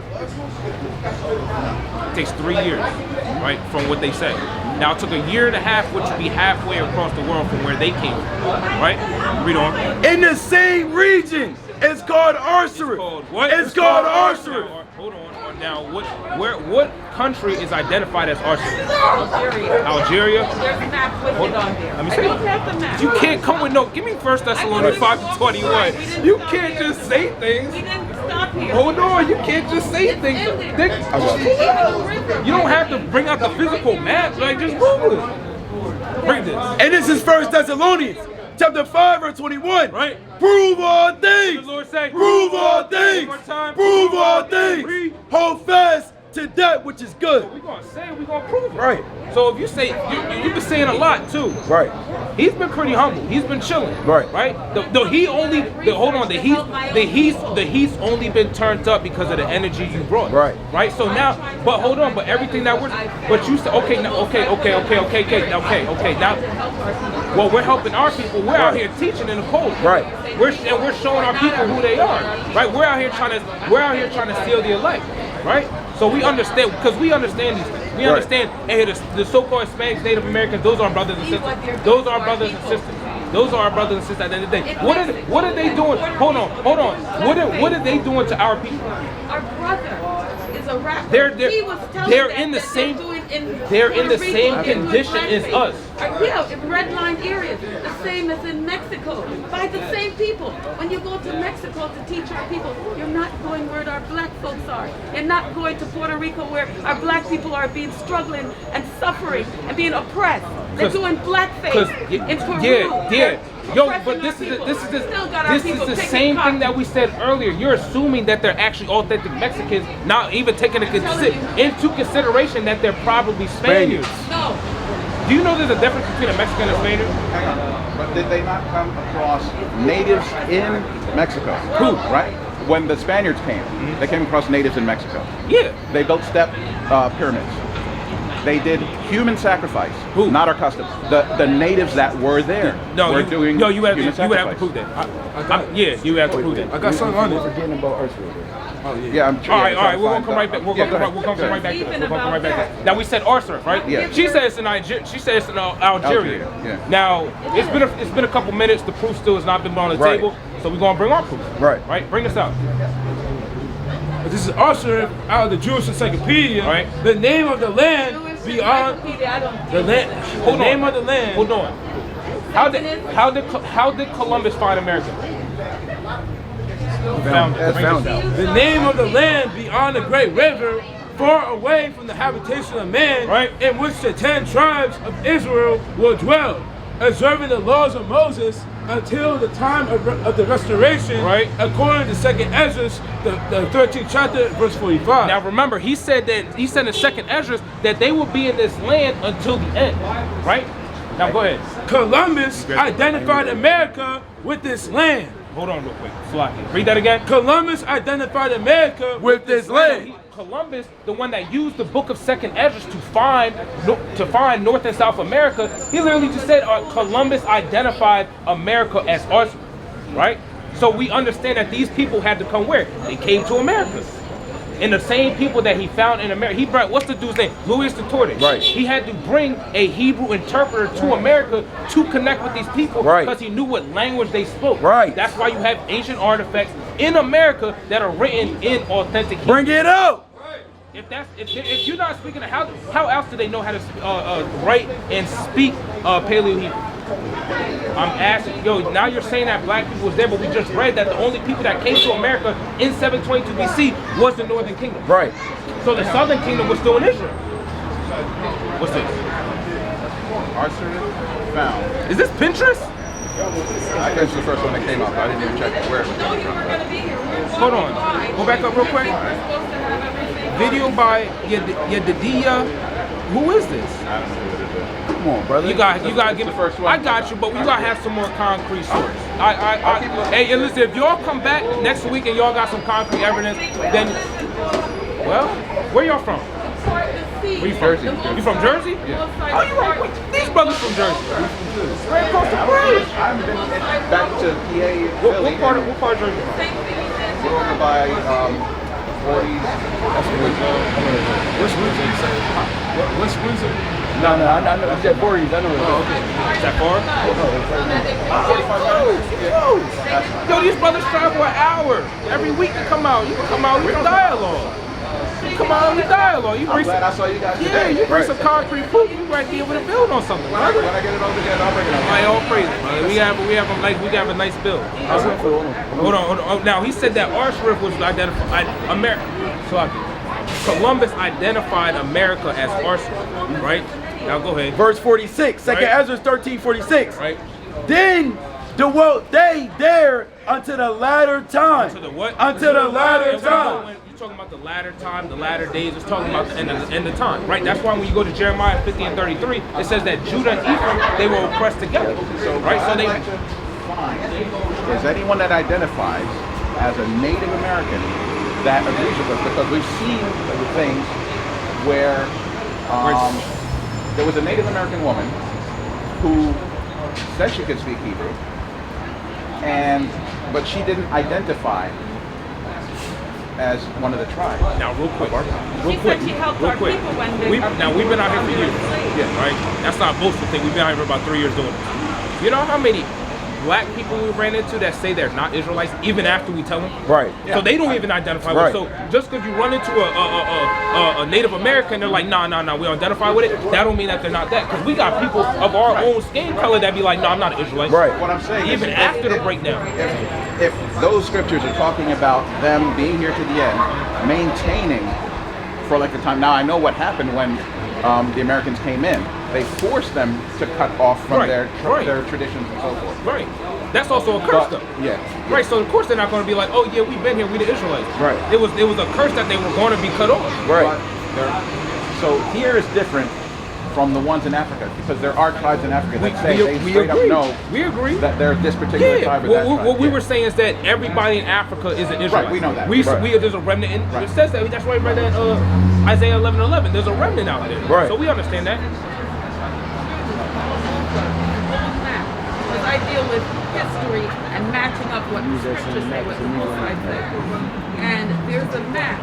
It takes 3 years, right, from what they say. Now it took a year and a half, which would be halfway across the world from where they came from, right? Read on. In the same region, it's called Arsarit. Called what? It's called Arsarit. Now, hold on. Now, what country is identified as Arsarit? Algeria. Algeria? There's a map with it on there. Let me I see. don't have the map. You can't come with no. Give me 1 Thessalonians 5:21. You can't just say things. We didn't stop here. Hold on, you can't just say things. You don't have to bring out the physical map. Like, just Google it. Bring this. And this is 1 Thessalonians chapter 5 verse 21. Right. Prove all things. The Lord say, Prove all things. One more time. Prove all things. Read. Hold fast to that which is good. We're going to say it, we're going to prove it. Right. So if you say, you've been saying a lot too. Right. He's been pretty humble. He's been chilling. Right. Right? The heat's only been turned up because of the energy you brought. Right. Right? So now, but hold on, but everything that but you said, okay, now, okay. Now, well, we're helping our people. We're out here teaching in the cold. Right. We're showing our people who they are. Right? We're out here trying to steal the elect. Right? So we understand, because we understand these things. We understand, hey, the so-called Hispanics, Native Americans, those are our brothers and sisters. Those are our brothers and sisters. Those are our brothers and sisters at the end of the day. What are they doing? Hold on. What are they doing to our people? Our brother is a rapper. They're in the same condition as us. Yeah, in redlined areas, the same as in Mexico, by the same people. When you go to Mexico to teach our people, you're not going where our black folks are. You're not going to Puerto Rico where our black people are being struggling and suffering and being oppressed. They're doing blackface in Peru. Yeah. Yo, but this is the same thing that we said earlier. You're assuming that they're actually authentic Mexicans, not even taking into consideration that they're probably Spaniards. No. Do you know there's a difference between a Mexican and a Spaniard? Hang on. But did they not come across natives in Mexico? Who? Right? When the Spaniards came, they came across natives in Mexico. Yeah. They built step pyramids. They did human sacrifice. Who? Not our custom. The natives that were there were doing you have human to sacrifice. prove that. You have to prove that. I got something on it. Forgetting about Ursula. Oh, yeah. Yeah, I'm All right, we're gonna come right back. We're gonna come right back to this. We're gonna come right back to this. Now we said Arsarit, right? Yeah. She said it's in Nigeria. She said it's in Algeria. Yeah. Now it's been a couple minutes. The proof still has not been on the Right. table, so we're gonna bring our proof. Right. Right. Bring this out. This is Arsarit out of the Jewish Encyclopedia. Right. The name of the land beyond the land. The name of the land. Hold on. How did Columbus find America? Found out. The name of the land beyond the great river, far away from the habitation of man, Right. in which the 10 tribes of Israel will dwell, observing the laws of Moses until the time of the restoration, Right. according to 2nd Ezra, the 13th chapter, verse 45. Now remember, he said in 2nd Ezra that they will be in this land until the end. Right? Now go ahead. Columbus identified America with this land. Hold on real quick. Slaki. Read that again. Columbus identified America with this land. Columbus, the one that used the book of 2nd Ezra to find North and South America, he literally just said Columbus identified America as ours, right? So we understand that these people had to come where? They came to America. And the same people that he found in America, he brought, what's the dude's name? Louis the Tortoise. Right. He had to bring a Hebrew interpreter to America to connect with these people Right. because he knew what language they spoke. Right. That's why you have ancient artifacts in America that are written in authentic Hebrew. Bring it up. If you're not speaking, how else do they know how to write and speak Paleo Hebrew? I'm asking, yo, now you're saying that black people was there, but we just read that the only people that came to America in 722 BC was the Northern Kingdom. Right. So the Southern Kingdom was still in Israel. What's this? Our survey found. Is this Pinterest? I guess the first one that came up. I didn't even check where it was coming from. Hold on. Go back up real quick. Video by Yedidia. Who is this? I don't know what it is. Come on, brother. You got give the it. first one. I got you, but we gotta have some more concrete source. Hey, and listen, if y'all come back next week and y'all got some concrete evidence, then, well, where y'all from? Where you from? Jersey. You from Jersey? Yeah. Oh, you right. These brothers from Jersey. Straight across the bridge. I haven't been back to PA. What part of Jersey? We're over by 40s. What's Windsor? You said? What's Windsor? No, I know. It's at Voorhees. I know. Oh, okay. Is that far? Yo, these brothers travel an hour every week to come out. You can come out with dialogue. You come out with dialogue. You I'm bring glad I some, saw you guys yeah, today. you bring some concrete proof. You might be able to build on something. When I get it all together, I'll bring it up. Like all praise, brother. We have a nice build. Hold on. Now he said that our shrift was identified America. So Columbus identified America as our shrift, right? Now go ahead. Verse 46, 2 Right. Ezra 13:46. Right. Then dwelt they there unto the latter time. To the what? Until the latter And time. when you're talking about the latter time, the latter days, it's talking about the end of time, right? That's why when you go to Jeremiah 50 and 33, it says that Judah and Ephraim, they were oppressed together, right? So they, I'd like to find is anyone that identifies as a Native American that agrees with us, because we've seen things where there was a Native American woman who said she could speak Hebrew, but she didn't identify as one of the tribes. now real quick, She said she helped our people when they we've been out here for years, Yeah. right? That's not a boastful thing. We've been out here for about 3 years doing this. You know how many black people we ran into that say they're not Israelites even after we tell them? Right. So they don't even identify Right. with it. So just because you run into a Native American, they're like, nah, we don't identify with it. That don't mean that they're not that. Because we got people of our own skin color that be like, no, I'm not an Israelite. Right. What I'm saying Even is, after the breakdown. if those scriptures are talking about them being here to the end, maintaining for like a time. Now I know what happened when the Americans came in. They forced them to cut off from Right, their right. traditions and so forth. Right. That's also a curse, though. Yeah. Right. So of course they're not going to be like, oh yeah, we've been here, we the Israelites. Right. It was a curse that they were going to be cut off. Right. But so here is different from the ones in Africa, because there are tribes in Africa that say they straight up know We agree. that they're this particular Yeah, tribe or that tribe. what we Yeah. were saying is that everybody in Africa is an Israelite. we know that. There's a remnant. It says that. That's why we read that Isaiah 11:11. There's a remnant out there. Right. So we understand that. Because I deal with history and matching up what the scriptures say, what the Most High said. And there's a map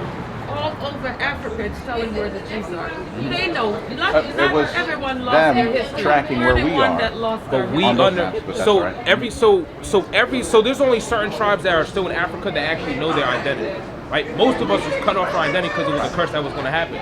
all over Africa. It's telling where the Jews are. They know. Not It was everyone lost them their history. tracking We're where the we one are. that lost But our we On those under maps, but that's so right. so there's only certain tribes that are still in Africa that actually know their identity. Right? Most of us was cut off our identity because it was a curse that was going to happen.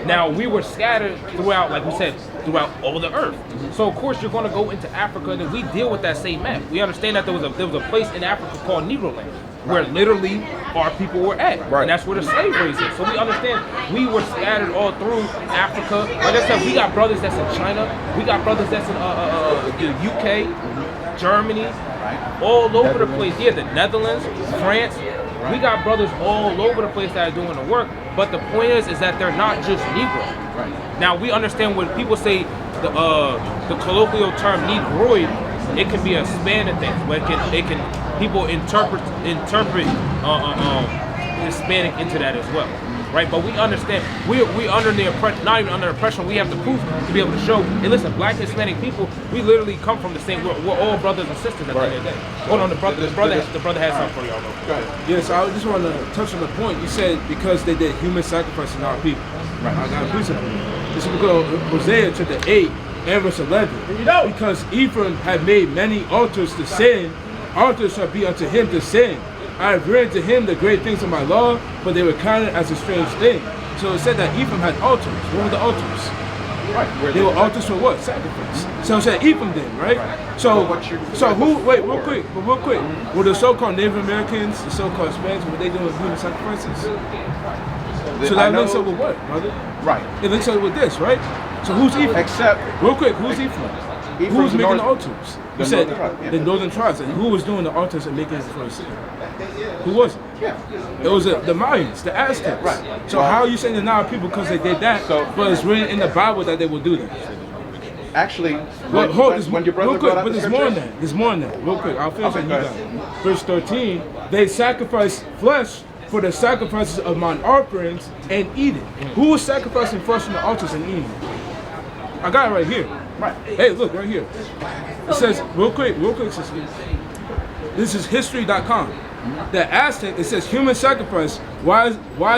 Now we were scattered throughout, like we said, throughout all the earth. So of course you're going to go into Africa, and we deal with that same map. We understand that there was a place in Africa called Negro Land, where literally our people were at, Right. and that's where the slave race is. So we understand we were scattered all through Africa. Like I said, we got brothers that's in China, we got brothers that's in the UK, Germany, all over the place. Yeah, the Netherlands, France. We got brothers all over the place that are doing the work. But the point is that they're not just Negro. Right. Now we understand when people say the colloquial term Negroid, it can be a span of things. Where it can people interpret Hispanic into that as well, right? But we understand we under the oppression, not even under oppression. We have the proof to be able to show. Hey, listen, black Hispanic people, we literally come from the same. We're all brothers and sisters at the end of the day. Hold on, the brother has something for y'all. Go ahead. Yes, I just want to touch on the point. You said because they did human sacrifice in our people. Right. I got a piece of it. This is because Hosea chapter 8 and verse 11. Because Ephraim had made many altars to sin, altars shall be unto him to sin. I have written to him the great things of my law, but they were counted as a strange thing. So it said that Ephraim had altars. What were the altars? Right. They were altars for what? Sacrifice. So it said Ephraim did, right? So, wait, real quick. Were the so-called Native Americans, the so-called Hispanics, were they doing human sacrifices? So that links up with what, brother? Right. It links up with this, right? So who's Ephraim? Except, real quick, who's Ephraim? Who's making the altars? You said the northern tribes. And who was doing the altars and making it for the city? Who was it? yeah. It was the Mayans, the Aztecs. Right. So how are you saying deny people because they did that? But it's written in the Bible that they will do that. Actually, Well, when your brother real quick, brought up but the there's more than scriptures, that. There's more than that. Real quick, I'll finish and you go got ahead. it. Verse 13, they sacrificed flesh for the sacrifices of mine offerings and eat it. Who was sacrificing flesh on the altars and eating it? I got it right here. Right. Hey, look, right here. It says, real quick, sister. This is history.com. The Aztec, it says human sacrifice. Why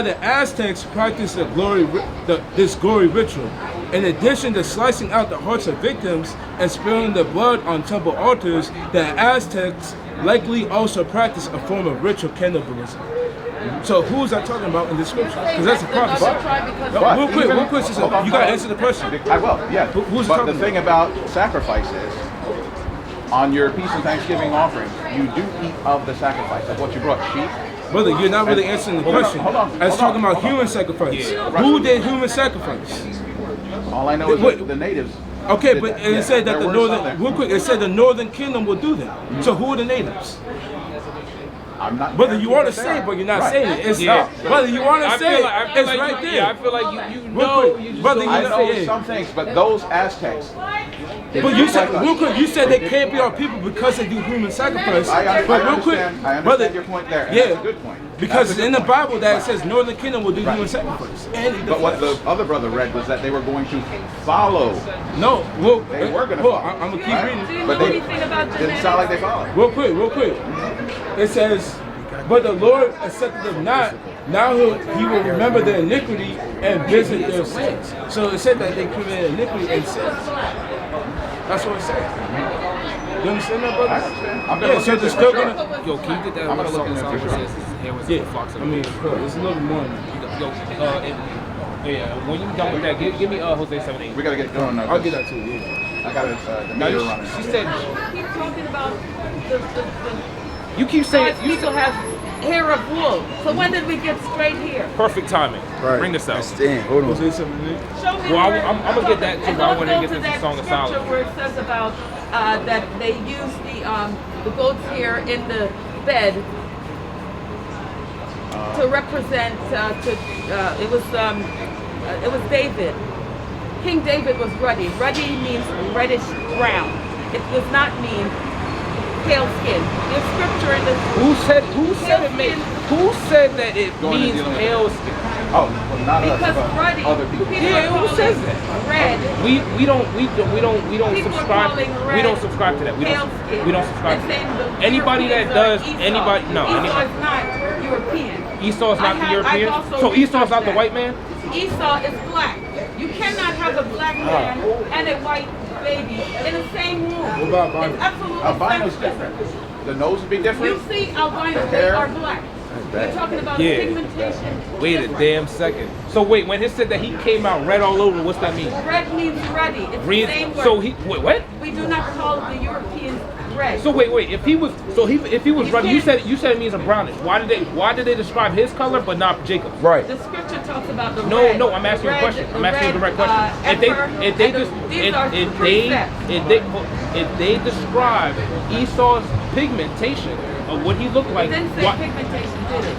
the Aztecs practiced this glory ritual. In addition to slicing out the hearts of victims and spilling the blood on temple altars, the Aztecs likely also practiced a form of ritual cannibalism. So who is that talking about in the scripture? Because that's a prophecy. No, real quick, sister, you gotta answer the question. I will, yeah. Who's but talking the thing about sacrifice is, on your peace and thanksgiving offerings, you do eat of the sacrifice of what you brought, sheep. Brother, you're not really answering the question. Hold on. I was talking about human sacrifice. Who did human sacrifice? All I know is that the natives. Okay, did but that. it said that there the were some northern, there. real quick, it said the northern kingdom will do that. So who are the natives? I'm not. Brother, you want to say it, but you're not Right. saying it. It's Yeah. Brother, you want to say it. It's like right you, there. Yeah, I feel like you Real know. quick, You just brother, don't I you know yeah. some things, but those Aztecs. But you said, real quick, you said they can't be our people because they do human sacrifice. But real quick, I understand brother, your point there. And yeah, that's a good point. because That's it's a in good the point. Bible that it says Northern Kingdom will do human sacrifice. And But what the other brother read was that they were going to follow. no, well, They were going to hold follow. on, I'm gonna keep Right? reading. Do you But know they anything about didn't genetics? sound like they followed. Real quick. It says, but the Lord accepted them not. Now he will remember their iniquity and visit their sins. So it said that they committed iniquity and sins. That's what it said. You understand that, brother? I understand. I'm gonna Yeah, look so into they're it still for sure. gonna. Yo, can you get that I'm gonna song look into song it for that sure. says his hair was Yeah, the fox of I the mean, field? it's a little more than that. Yo, when you done with that, give me Jose 7-8. We gotta get going now. I'll get that to you. Yeah. I got it. The meter running. She said, Keep talking about the you keep saying, God's people have hair of wool. So when did we get straight here? perfect timing. Right. Bring this out. Stand. Hold on. Jose 7-8. Show me Well, where- I'm gonna get that too, and but I don't wanna go get to this that Song of scripture Solomon. where it says about that they use the goat's hair in the bed to represent it was David. King David was ruddy. Ruddy means reddish brown. It does not mean pale skin. There's scripture in the Who said that it Going and means dealing with pale it. skin? Oh, well, not us, because but ruddy. other people. People Yeah, are who calling says that? Red. We don't People subscribe. calling We red don't subscribe to that. pale skin. We don't subscribe And to saying that. the Anybody that Europeans does are Esau. anybody no Esau anybody. is not European. Esau is not the I've European. also So Esau is not researched the that. white man. Esau is black. You cannot have a black man and a white baby in the same room. What about albino? It's absolutely Albino's different. different. The nose would be You different. see albinos, they hair. are black. We're talking about Yeah. pigmentation. Wait a damn second. So wait, when he said that he came out red all over, what's that mean? Red means ready. It's the same word. So he wait what? We do not call the Europeans red. So wait. If he was running, you said it means a brownish. Why did they describe his color but not Jacob's? Right. The scripture talks about the No, red. no, I'm asking you a red- question. I'm asking you the right red, question. these are precepts. If they describe Esau's pigmentation of what he looked like, It didn't say why- pigmentation, did it?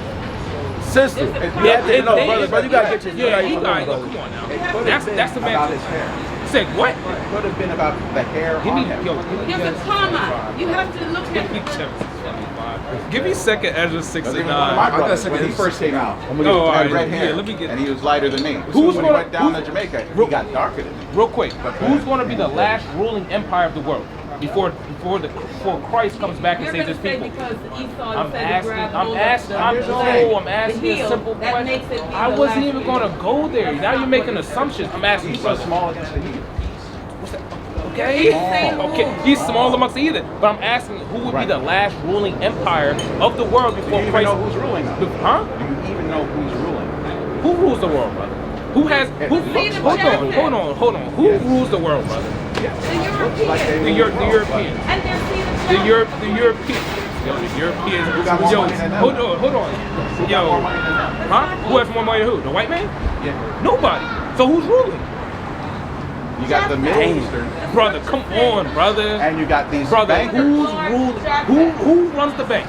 Sister. It's a Yeah, process. No, brother, you gotta get your. Yeah, you got it. Come on now. That's the About man. his hair. said what? It could have been about the hair Give on me, him. yo, give me There's a Genesis comma. You have to look Give me at Genesis 25. Give me second Ezra 6 Because and even one of my 9. brothers, when he first came out, Oh, all had right, red yeah, hair, let me get- and he was lighter than me. Who's when gonna- he went down who's- to Jamaica, he got darker than me. Real quick, who's going to be the last ruling empire of the world before Christ comes back and You're saves going his to say people? because Esau I'm said to asking, grab I'm hold asking, of I'm the asking a heel, simple that question. makes it be I the wasn't last even going to go there. Now you're making assumptions. I'm asking you, He's so brother. small against the heel. Okay. Small. Okay. He's small amongst the heathen. But I'm asking who would be the last ruling empire of the world Do before you even Christ? know who's ruling now? Huh? Do you even know who's ruling? Who rules the world, brother? Who has? Who? Hold on. Who rules the world, brother? The Europeans. Like they The rule the world, Europeans. And they're seeing The Europeans. Yo, the Europeans. got more Yo, money than them? hold on. Who got Yo, more money than them? huh? Who has more money than who? The white man? Yeah. Nobody. So who's ruling? You got the Middle Eastern, Brother, come on, brother. and you got these Brother, bankers. who's ruling? Who runs the bank?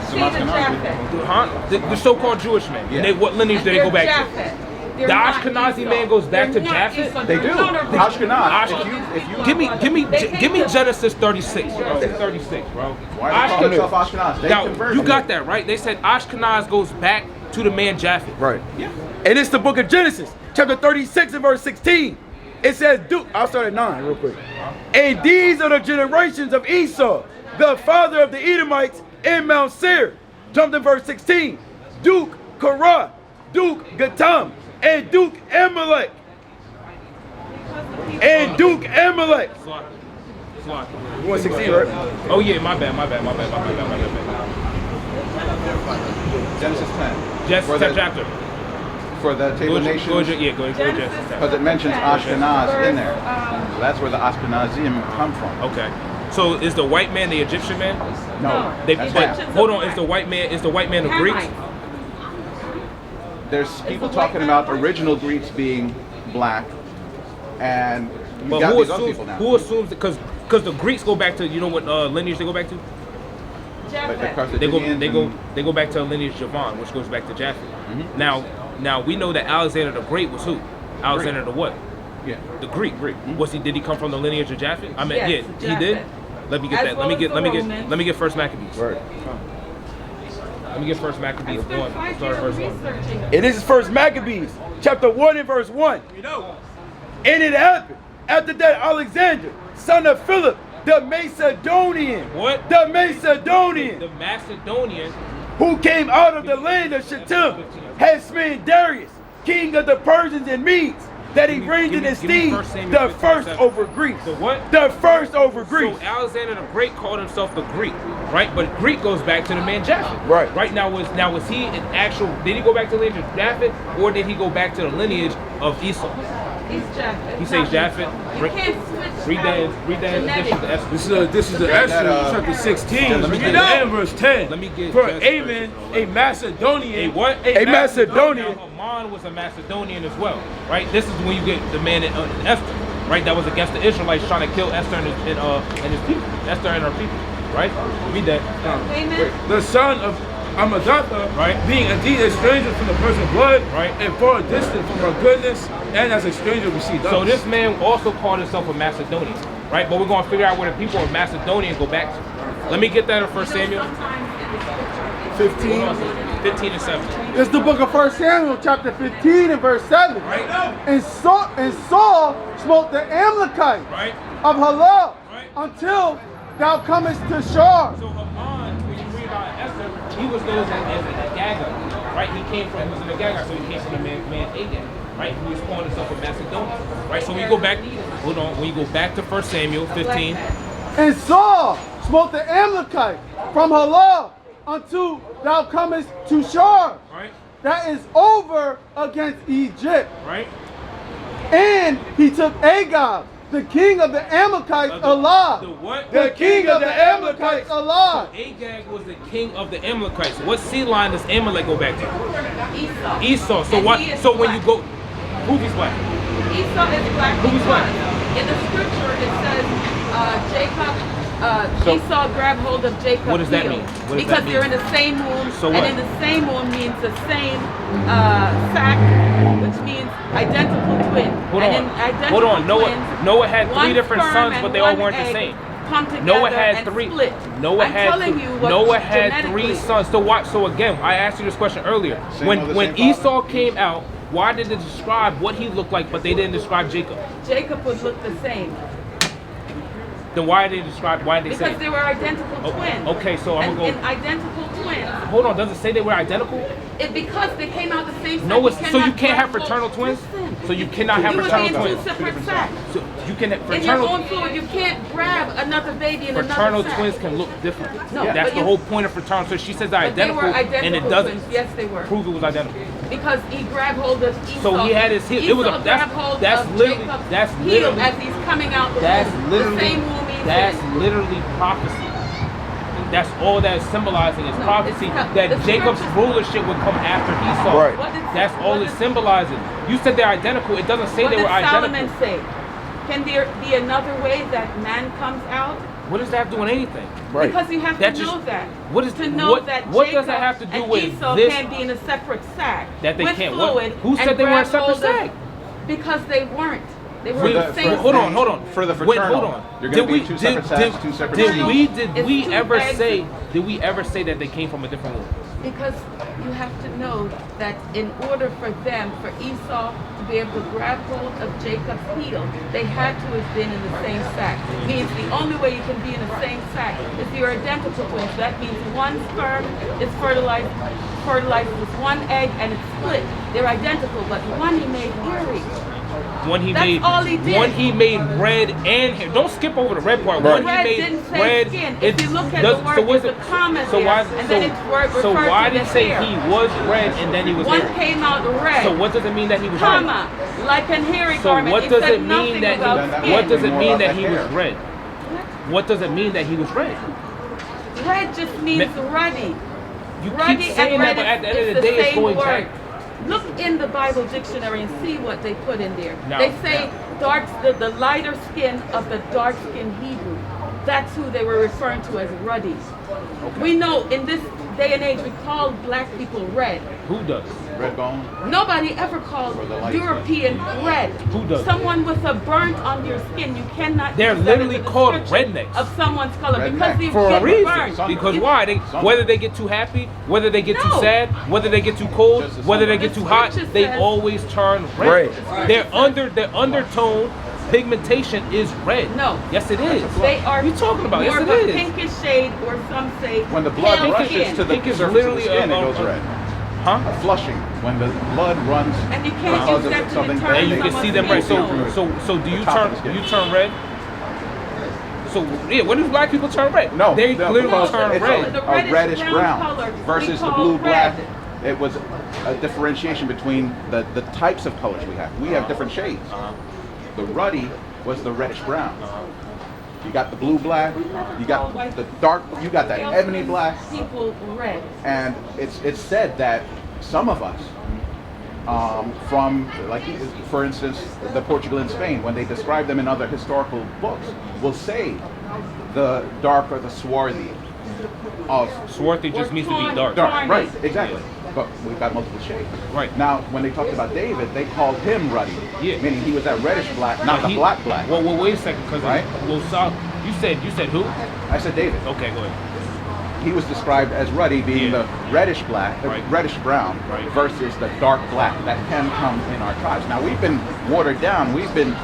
Some Ashkenazi. Huh? The so-called Jewish men. Yeah. What lineage do they go back to? The Ashkenazi man goes back to Japheth? They do. Ashkenaz. If you Give me Genesis 36. 36, bro. Why do they call themselves Ashkenaz? They Now, converted. you got that right. They said Ashkenaz goes back to the man Japheth. Right. Yeah. And it's the book of Genesis, chapter 36 and verse 16. It says, I'll start at 9 real quick. And these are the generations of Esau, the father of the Edomites in Mount Seir. Jump to verse 16. Duke Korah, Duke Gatam, and Duke Amalek. And Duke Amalek. Slot. You want 16, right? Oh yeah, my bad. Genesis 10. Just For the- chapter. For the table of nations. Go to Genesis. Because it mentions Ashkenaz in there. So that's where the Ashkenazim come from. Okay. So is the white man the Egyptian man? No. They, that's but, half. hold on, is the white man the Greeks? There's people talking about original Greeks being black, and you But got who these other assumes? people now. Who assumes? Because the Greeks go back to, you know what lineage they go back to? But the They Carthaginians go back to a lineage Javan, which goes back to Japheth. Now we know that Alexander the Great was who? Alexander the what? Yeah. The Greek. Did he come from the lineage of Japheth? I mean, Yes, yeah, he did. Japheth. Let me get As that. well as the Romans. Let me get First Maccabees. Right. Let me get First Maccabees I spent 1. 5 Start at years verse 1. researching. And this is First Maccabees, chapter 1 and verse 1. And it happened after that Alexander, son of Philip, the Macedonian. What? The Macedonian, The Macedonian. who came out of the land of Shittim, had smitten Darius, king of the Persians and Medes, that he reigned in his give me stead, 1 Samuel the first 15:7. over Greece. The what? The first over Greece. So Alexander the Great called himself the Greek, right? But Greek goes back to the man Japheth. Right. Right now was he an actual? Did he go back to the lineage of Japheth, or did he go back to the lineage of Esau? He's Japheth. He says Japheth. You can't switch Read that genetics. addition to Esther. This is the Esther chapter 16 let me get and verse 10. Let me get For just Ammon, a Macedonian. A what? A Macedonian. Now, Haman was a Macedonian as well, right? This is when you get the man in Esther, right? That was against the Israelites trying to kill Esther and his people. Esther and her people, right? Read that. Amen. The son of Amadatha, Right. being indeed a stranger from the person's blood, Right. and far distant from her goodness, and as a stranger received us. So this man also called himself a Macedonian, right? But we're going to figure out where the people of Macedonia go back to. Let me get that in 1 Samuel. 15. 15 and 17. It's the book of 1 Samuel, chapter 15 and verse 7. Right? And Saul smote the Amalekite Right? of Halal Right. until thou comest to Shur. So Haman, when you read about Esther, he was known as an Agag, right? He was an Agag, so he came from the man Agag, right? He was calling himself a Macedonian, right? So when you go back, when you go back to 1 Samuel 15, And Saul smote the Amalekite from Halal until thou comest to Shur. right? That is over against Egypt. Right? And he took Agag, the king of the Amalekites, The alive. what? The king of the Amalekites alive. Agag was the king of the Amalekites. What sea line does Amalek go back to? Esau. Esau. So And what? he is So when black. you go, who's black? Esau is black Who's because black? in the scripture it says Jacob So- Esau grabbed hold of Jacob's What does that heel. mean? What does Because that they're mean? in the same womb, So and what? in the same womb means the same sac, which means identical twin. Hold and on. in identical Hold on. twins, Noah had one 3 different sperm sons, and but they all one weren't the egg same. come together Noah had and 3. split. Noah I'm had telling you what Noah had genetically- 3 sons. So watch. So again, I asked you this question earlier. Same mother, When same Esau father? came out, why did they describe what he looked like, but they didn't describe Jacob? Jacob would look the same. Then why did they describe? Why did they Because say? they were identical Oh, twins. okay, so I'm and gonna go- in identical twins, Hold on. Does it say they were identical? because they came out the same No, sack, it's, so you cannot can't have grab fraternal both. twins. Listen. So you cannot have You would be fraternal in twins. two separate sacks. So you can In your fraternal. own fluid, you can't grab another baby in Fraternal another sack. twins can look different. No, That's but the you- whole point of fraternal. So she says they're But they identical, were identical and it doesn't twins. Yes, they were. prove it was identical. Because he grabbed hold of Esau. So he had his heel. It was a- Esau that's- grabbed hold that's of literally- Jacob's that's heel literally- as he's coming out the That's womb. literally The same womb he's that's in. literally prophecy. That's all that's symbolizing is No, prophecy it's not. that The Jacob's scriptures- rulership would come after Esau. Right. What did- That's all what it's did- symbolizing. You said they're identical. It doesn't say What they did were identical. Solomon say? Can there be another way that man comes out? What does that have to do with anything? Right. Because you have That to just- know that. what is- to know what- that what Jacob does that have to do and with Esau this- can't be in a separate sack That they with can't what? fluid. Who said and they were in a grab separate hold of- sack? Because they weren't. They were For in the- the same hold sack. on, hold on. For the Wait, fraternal, hold on. you're gonna be two separate sacks, two separate did seeds. we It's two ever eggs. say that they came from a different womb? Because you have to know that in order for them, for Esau to be able to grab hold of Jacob's heel, they had to have been in the same sack. Means the only way you can be in the same sack is you're identical twins. That means one sperm is fertilized with one egg and it's split. They're identical, but one he made earrings. One he That's made, all he did. one he made red and hair. Don't skip over the red part. Right. One Red he made didn't say red. skin. it If you look at does- the word, so was there's it- a comma so there, why, and so, then it's so referred why to did it as say hair. he was red and then he was One hair? came out red. So what does it mean that he was comma, like an hairy red? So garment. what It does said it mean nothing that about Then that skin. what does it More mean about that that he was hair. red? What does it mean that he was red? Red just means ruddy. You Ruddy keep saying and that, red but at the end is of the day, it's same going word. back. Look in the Bible dictionary and see what they put in there. No. They say the lighter skin of the dark skinned Hebrew. That's who they were referring to as ruddy. We know in this day and age we call black people red. Who does? Red bone. Nobody ever called Or the light European red. Who does? Someone with a burnt on your skin. You cannot. They're use that literally as a called description rednecks. of someone's color because Redneck. you For a get reason. burnt. Because You- why? They, Some- whether they get too happy, whether they get too No. sad, whether they get too cold, Just as whether they some- get too hot, The scripture they says- always turn red. Right. Their undertone pigmentation is red. No. Yes, it is. They are What are you talking about? more Yes, of it a is. pinkish shade, or some say When the blood pale rushes skin. to the Pink is surface of literally the skin, a- it goes a- red. Huh? A flushing. When the blood runs And you can't because use of that to something determine And you can someone's see them red. skin So, tone. so do you The top turn? of the skin. You turn red? So yeah, when do black people turn red? No, they no, clearly because turn it's red. The a reddish brown brown color versus we the call blue black. red. It was a differentiation between the types of colors we have. We have different shades. The ruddy was the reddish brown. You got the blue black. You got the dark. You got that ebony black. People red. And it's said that some of us, from like for instance the Portugal and Spain, when they describe them in other historical books, will say the dark or the swarthy of Swarthy just means to be dark. dark. Right, exactly. But we've got multiple shades. Right. Now, when they talked about David, they called him ruddy, Yeah. meaning he was that reddish black, not the He- black black. Well, wait a second, because Right. you said who? I said David. Okay, go ahead. He was described as ruddy, being Yeah. the reddish black, Right. reddish brown, Right. versus the dark black that can come in our tribes. Now we've been watered down, we've been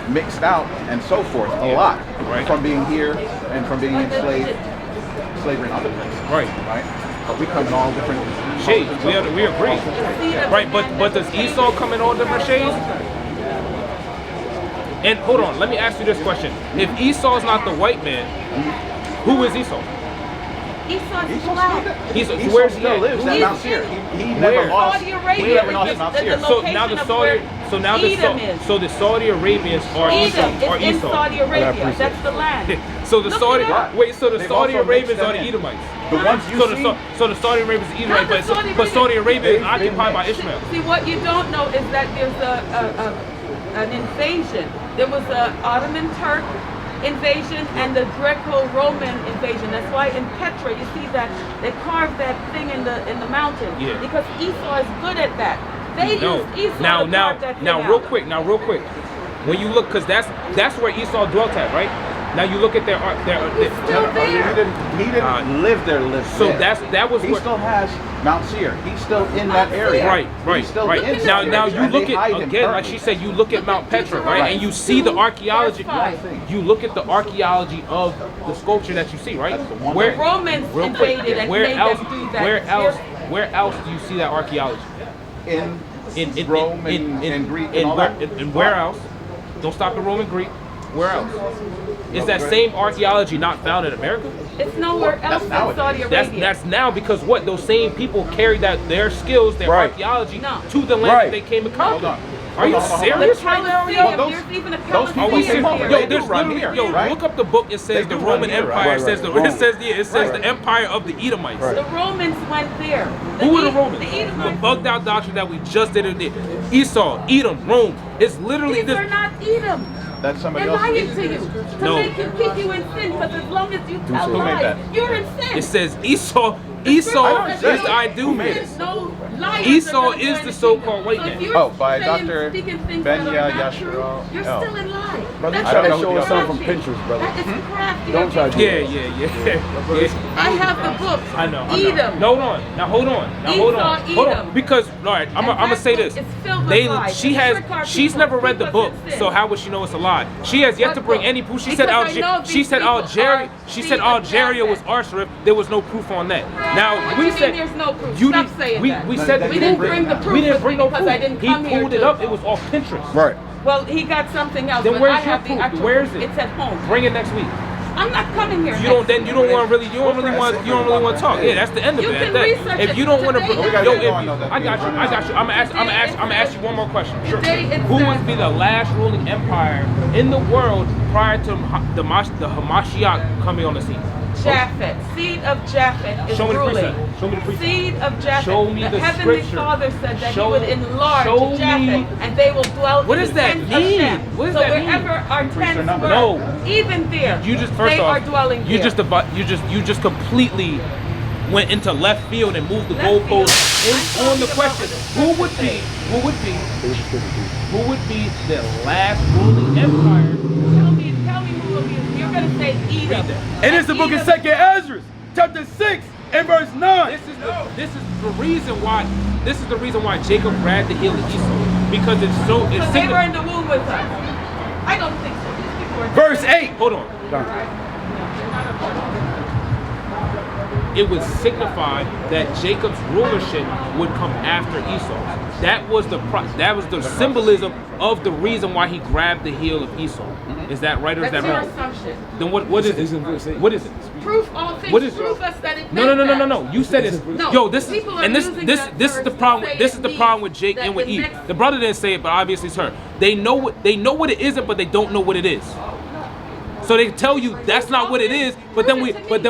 mixed out, and so forth a Yeah. lot Right. from being here and from being enslaved, slavery and other places. Right. Right. But we come in all different Shades. We agree. Right, but does Esau come in all different shades? And hold on, let me ask you this question: if Esau's not the white man, who is Esau? Esau's black. Esau Where's he still at? lives at He's Mount Seir. in He Where? never lost. Saudi Arabia. He never lost is Mount the Seir. So now the location of Saudi, where so now the Edom is. so the Saudi Arabians are Esau. Edom Are is in Esau. Saudi Arabia. That's the land. So the Look Saudi it up. wait, so the They've Saudi also Arabians mixed are them the in. Edomites. The ones you see. So the Saudi Arabians are Edomites, Not the Saudi but Saudi Arabia is They've occupied by been Ishmael. See, what you don't know is that there's an invasion. There was an Ottoman Turk invasion and the Greco-Roman invasion. That's why in Petra you see that they carved that thing in the mountain. Yeah. Because Esau is good at that. They used Esau to carve that thing now, real quick. When you look, because that's where Esau dwelt at, right? Now you look at their still there. He didn't live there. So there. that was He what. still has Mount Seir. He's still in that area. Right. He's still right. in Now that area, you and look they hide at him again, like currently. she said, you look at Mount Petra, right? And you see the archaeology. You look at the archaeology of the sculpture that you see, right? The Romans invaded and made them do that. Where else do you see that archaeology? in Rome and Greek and all that. And where else? Don't stop in Rome and Greek. Where else? Is that same archaeology not found in America? It's nowhere else in Saudi Arabia. That's now because what? Those same people carried their skills, their archaeology to the land that they came to conquer. Are you serious right now? There's even a Are we serious? Yo, there's literally, look up the book. It says the Roman Empire. It says the Empire of the Edomites. The Romans went there. Who are the Romans? The Edomites. The bugged out doctrine that we just did. Esau, Edom, Rome. It's literally These this. are not Edom. That's somebody They're else. lying to you to keep you in sin. Because as long as you tell Who made lies, that? you're in sin. It says Esau is the Idumeans. Esau is the so-called white man. Oh, by Dr. Benya Yashiro. You're still in lie. Brother, That's try to know show who us the something from Pinterest, brother. That is crafty. Don't try to. Yeah. I have the book. I know. Edom. No, hold on. Now hold on. Hold on. Because all right, I'm gonna say this. She's never read the book, so how would she know it's a lie? She has yet to bring any proof. She said Algeria was Arsarif. There was no proof on that. Now we said there's no proof. you Stop didn't. saying We that. said We didn't bring the proof. We didn't bring no because proof. I didn't He come here pulled it to- up. It was off Pinterest. Right. Well, he got something else. Then but where's I your have proof? the actual Where is proof. it? It's at home. Bring it next week. I'm not coming here. You don't want to talk. Yeah, that's the end of You it. can That- research if it. you don't want to, Today yo, is- I got you. I'm gonna ask you one more question. Sure. Today it Who says- would be the last ruling empire in the world prior to the Hamashiach coming on the scene? Japhet, seed of Japhet is Show me the ruling. precept. Show me the precept. Seed of Japhet. Show me the Heavenly scripture. Father said that Show- He would enlarge show me- Japhet, and they will dwell What in does the that tents mean? of Shem. What does so that mean? wherever our tents number. were, No. even there, You just first they off, are dwelling you there. just completely went into left field and moved the Left goalposts field. on the question. Who would be the last ruling empire? Tell me who will be. You're going to say Edom. And it's the book of 2nd Ezra, chapter 6 and verse 9. This is the reason why. This is the reason why Jacob grabbed the heel of Esau, because it's so. It's Because they were in the womb with us. I don't think so. These people were Verse 8. Hold on. It would signify that Jacob's rulership would come after Esau. That was the symbolism of the reason why he grabbed the heel of Esau. Is that right or is That's that your wrong? assumption. Then what is it? What is it? Proof all things. What is it? Prove us that it No. meant that. You said it's No, yo. This is people are and this using this that this is verse the to problem. say This it is the problem with Jake means and with that Eve. the next- The brother didn't say it, but obviously it's her. They know what it isn't, but they don't know what it is. So they tell you that's not what it is, but then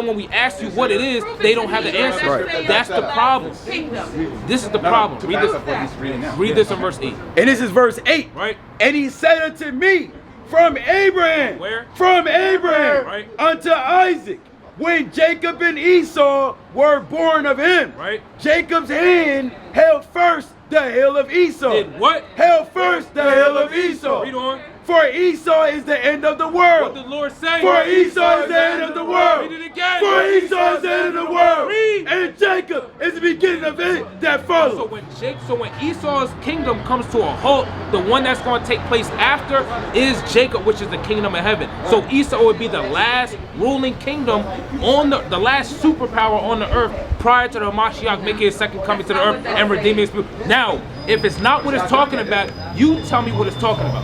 when we ask you what it is, they don't have the answer. Right. That's the problem. Kingdom. This is the problem. To Read back this. up what he's reading now. Read this in verse 8. And this is verse 8. Right. And he said unto me, from Abraham. Where? From Abraham. Right. Unto Isaac. When Jacob and Esau were born of him. Right. Jacob's hand held first the heel of Esau. Did what? Held first the heel of Esau. Read on. For Esau is the end of the What world. did the Lord say? For Esau is the end of the world. Read it again. For Esau is the end of the world. Read. And Jacob is the beginning of it that So follows. when Esau's kingdom comes to a halt, the one that's going to take place after is Jacob, which is the kingdom of heaven. So Esau would be the last ruling kingdom on the last superpower on the earth prior to the Mashiach making his second coming to the earth and redeeming his people. Now, if it's not what it's talking about, you tell me what it's talking about.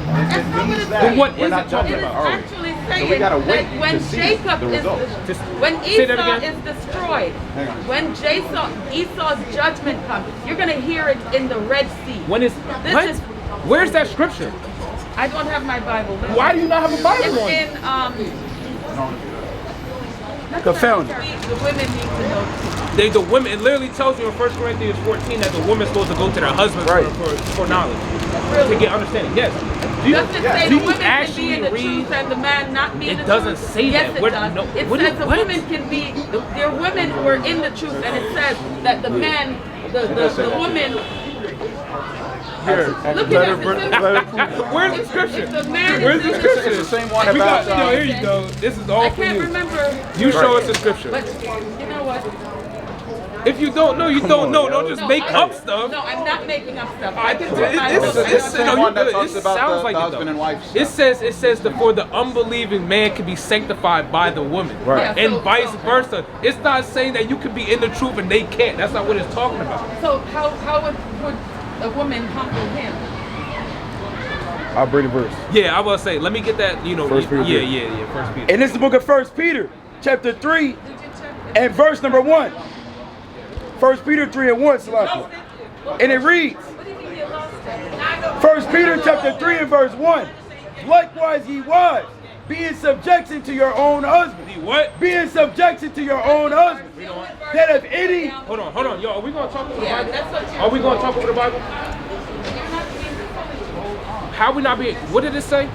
That's not what it's But saying. what We're is not it done talking It is yet, about? are we? actually So saying we gotta wait that when to see Jacob the is results. Just when say that Esau again. is destroyed, Hang on. when Esau's judgment comes, you're gonna hear it in the Red Sea. When is This what? is- Where's that scripture? I don't have my Bible. Why do you not have a Bible on? It's in confounded. The women need to know too. The women, it literally tells you in 1 Corinthians 14 that the woman's supposed to go to their husband Right. for knowledge, to get understanding. Yes. Do you, Does it say do the you woman can be actually in the read? truth and the man not be in It the doesn't truth? say yes, that. It Where- does. no, It what- says the what? women can be, there are women who are in the truth, and it says that the man, the woman, Here. look Let at her it. bring- It let her says- Where's the if scripture? the man Where's is the in scripture? It's the same one We got, about, here you go. This is all I for can't you. remember. You show us the scripture. But you know what? If you don't know, you don't know. Don't just make I- up stuff. No, I'm not making up stuff. I can think put my it's book. It's the same no, you one that good. talks It about sounds the like it, husband though. and wife It stuff. says for the unbelieving man can be sanctified by the woman, Right. Yeah, and so- vice versa. It's not saying that you can be in the truth and they can't. That's not what it's talking about. So how would a woman humble him? I'll bring the verse. Yeah, I was say. Let me get that. You know. First Peter yeah, 3. yeah. First Peter. And this is the book of 1 Peter, chapter 3, and verse number 1. 1 Peter 3 and 1, Salaki. And it reads, What do you mean you lost it? 1 Peter chapter 3 and verse 1. Likewise ye wives, be in subjection to your own husband. The what? Be in subjection to your own husband. That if any... Hold on, yo. Are we gonna talk over the Yeah, Bible? that's what you're Are we gonna talk over the Bible? You're not being foolish. How we not being? What did it say?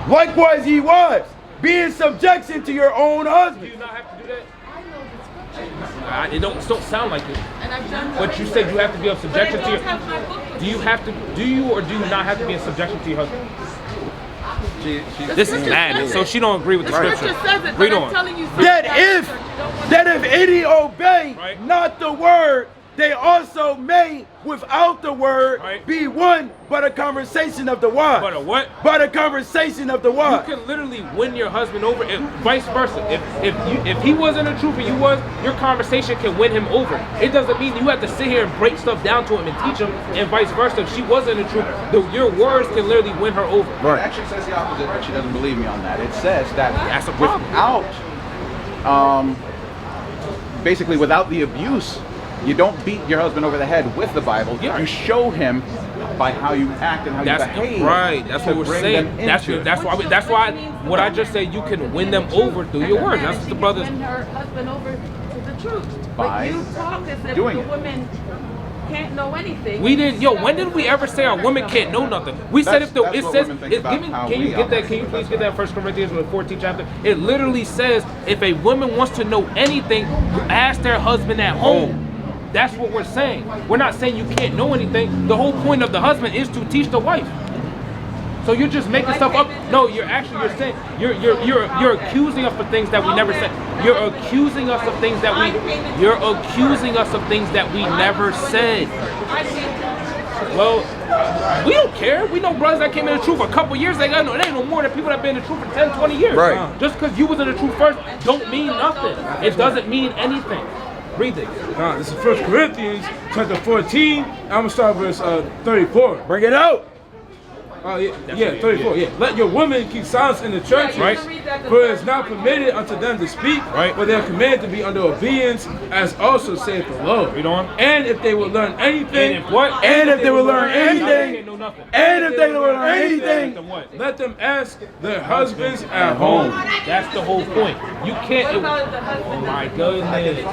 Likewise ye wives, be in subjection to your own Do husband. you not have to do that? I know the scripture, It don't sound like it. and I've done. But you said you have to be in But I subjection to don't your. have my book with Do you me. have to? Do you or do you not have to be in subjection to your husband? The This is scripture bad. says So it. she don't agree with the The scripture. scripture says it, Read but I'm on. telling you That something if any obey Right. not the word, they also may, without the word, Right. be one but a conversation of the wise. But a what? But a conversation of the You wise. can literally win your husband over, if vice versa. If he wasn't a truth and you was, your conversation can win him over. It doesn't mean you have to sit here and break stuff down to him and teach him, and vice versa. If she wasn't a truth, your words can literally win her over. It actually says the opposite, but she doesn't believe me on that. It says that That's a problem. without, basically without the abuse, you don't beat your husband over the head with the Bible. Yeah. You show him by how you act and how That's you behave. right. That's to what we're bring saying. them into it. That's why. What I just said, you can win them over through your words. That's what the brothers. Win her husband over to the truth. By But you talk as if doing the it. woman can't know anything. We didn't. Yo, when did we ever say a woman can't know nothing? We said if the That's it what says. women think about how Can you we get that? operate. Can you please get that 1 Corinthians 14 chapter? It literally says if a woman wants to know anything, ask their husband at home. That's what we're saying. We're not saying you can't know anything. The whole point of the husband is to teach the wife. So you're just making stuff up. No, you're saying you're accusing us of things that we never said. You're accusing us of things that we never said. I think Well, we don't care. We know brothers that came in the truth a couple years ago. No, it ain't no more than people that been in the truth for 10, 20 years. Right. Just because you was in the truth first don't mean nothing. It doesn't mean anything. Read it. This is 1 Corinthians chapter 14. I'm gonna start verse 34. Bring it out. Yeah, 34. Yeah. Let your women keep silence in the church, Yeah, Right. you can read that the for it is first not thing. permitted unto them to speak, Right. but they are commanded to be under obedience, as also saith the Lord. Read on. And if they will learn anything, And if what? And if they will learn anything, They know nothing. and if they will learn Let anything, them what? let them ask their husbands at home. That's the whole point. You can't. What about the Oh husband? my goodness.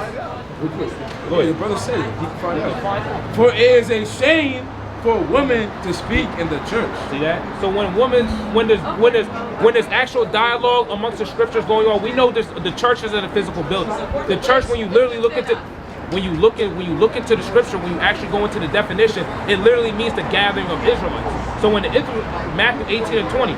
Go ahead, the brother said it. He can find out. For it is a shame for women to speak in the church. See that? So when there's actual dialogue amongst the scriptures going on, we know this. The church isn't a physical building. The church, when you literally look into, when you look into the scripture, when you actually go into the definition, it literally means the gathering of Israelites. So when Matthew 18 and 20,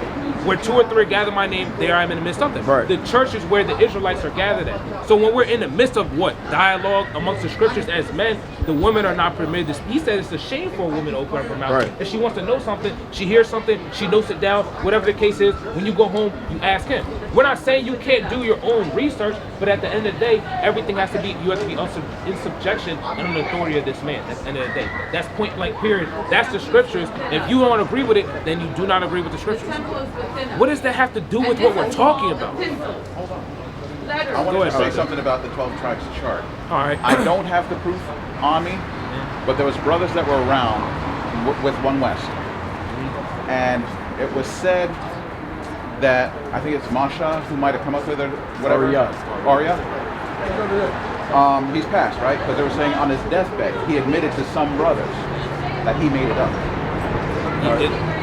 where 2 or 3 gather my name, there I am in the midst of them. Right. The church is where the Israelites are gathered at. So when we're in the midst of what? Dialogue amongst the scriptures as men, the women are not permitted to speak. He said it's a shame for a woman to open up her mouth. Right. If she wants to know something, she hears something, she notes it down, whatever the case is, when you go home, you ask him. We're not saying you can't do your own research, but at the end of the day, everything has to be, you have to be in subjection under the authority of this man. That's the end of the day. That's point blank period. That's the scriptures. If you don't agree with it, then you do not agree with the The scriptures. temple is within us. What does that have to do And with this what we're is talking all about? epistles, letters. I wanted Go to ahead, say brother. something about the 12 tribes chart. All right. I don't have the proof on me, but there was brothers that were around with One West, and it was said that I think it's Masha who might have come up with it, whatever. Arya. He's passed, right? Because they were saying on his deathbed, he admitted to some brothers that he made it up.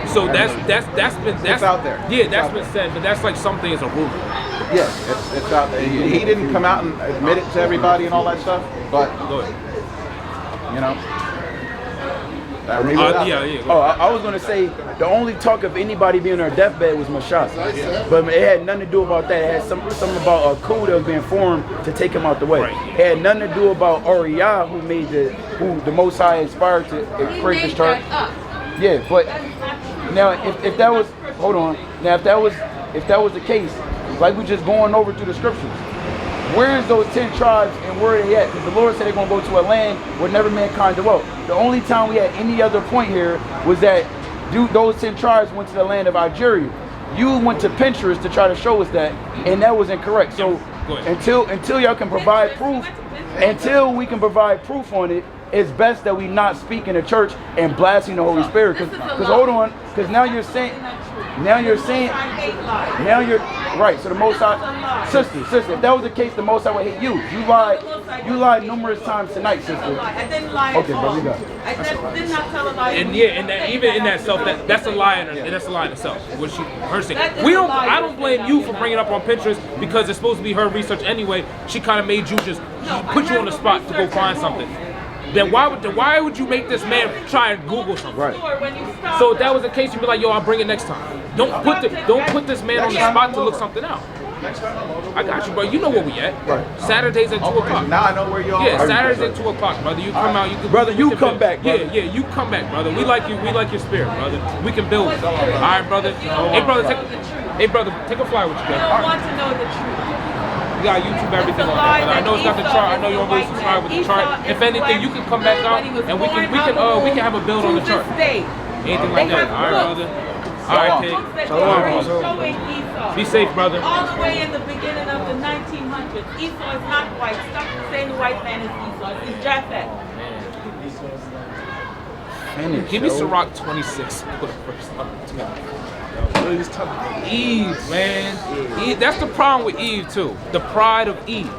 So that's out there. Yeah, that's been said, but that's like something as a rumor. Yes, it's out there. He didn't come out and admit it to everybody and all that stuff, but you know. I was gonna say the only talk of anybody being on their deathbed was Mashas, but it had nothing to do about that. It had something about a coup that was being formed to take him out the way. It had nothing to do about Arya, who the Most High inspired to create this church. Yeah, but now if that was if that was the case, like we just going over through the scriptures. Where is those 10 tribes and where are they at? Because the Lord said they're going to go to a land where never mankind dwelt. The only time we had any other point here was that those 10 tribes went to the land of Algeria. You went to Pinterest to try to show us that, and that was incorrect. So until y'all can provide proof, until we can provide proof on it, it's best that we not speak in the church and blasting the Holy Spirit. Because hold on, because now you're saying right. So the Most High, sister, if that was the case, the Most High would hate you. You lied numerous times tonight, sister. I didn't lie. Okay, but we got it. I did not tell a lie. And even in that self, that's a lie in that's a lie in itself. What her saying. I don't blame you for bringing it up on Pinterest because it's supposed to be her research anyway. She kind of made you put you on the spot to go find something. Then why would you make this man try and Google something? Right. So if that was the case, you'd be like, yo, I'll bring it next time. Don't put this man on the spot to look something out. I got you, bro. You know where we at. Right. Saturdays at 2 o'clock. Now I know where you are. Yeah, Saturdays at 2 o'clock, brother. You come out. You come back, brother. Yeah, you come back, brother. We like you. We like your spirit, brother. We can build it. All right, brother. Hey, brother, take a flyer with you, brother. I want to know the truth. You got YouTube everything on there. I know it's got the chart. I know you don't really subscribe with the chart. If anything, you can come back out and we can have a build on the chart. Anything like that. All right, brother. All right, Pig. Be safe, brother. All the way in the beginning of the 1900s, Esau is not white. Stop saying the white man is Esau. It's Japhet. Give me Sirach 26. Eve, man. Eve, that's the problem with Eve too. The pride of Eve.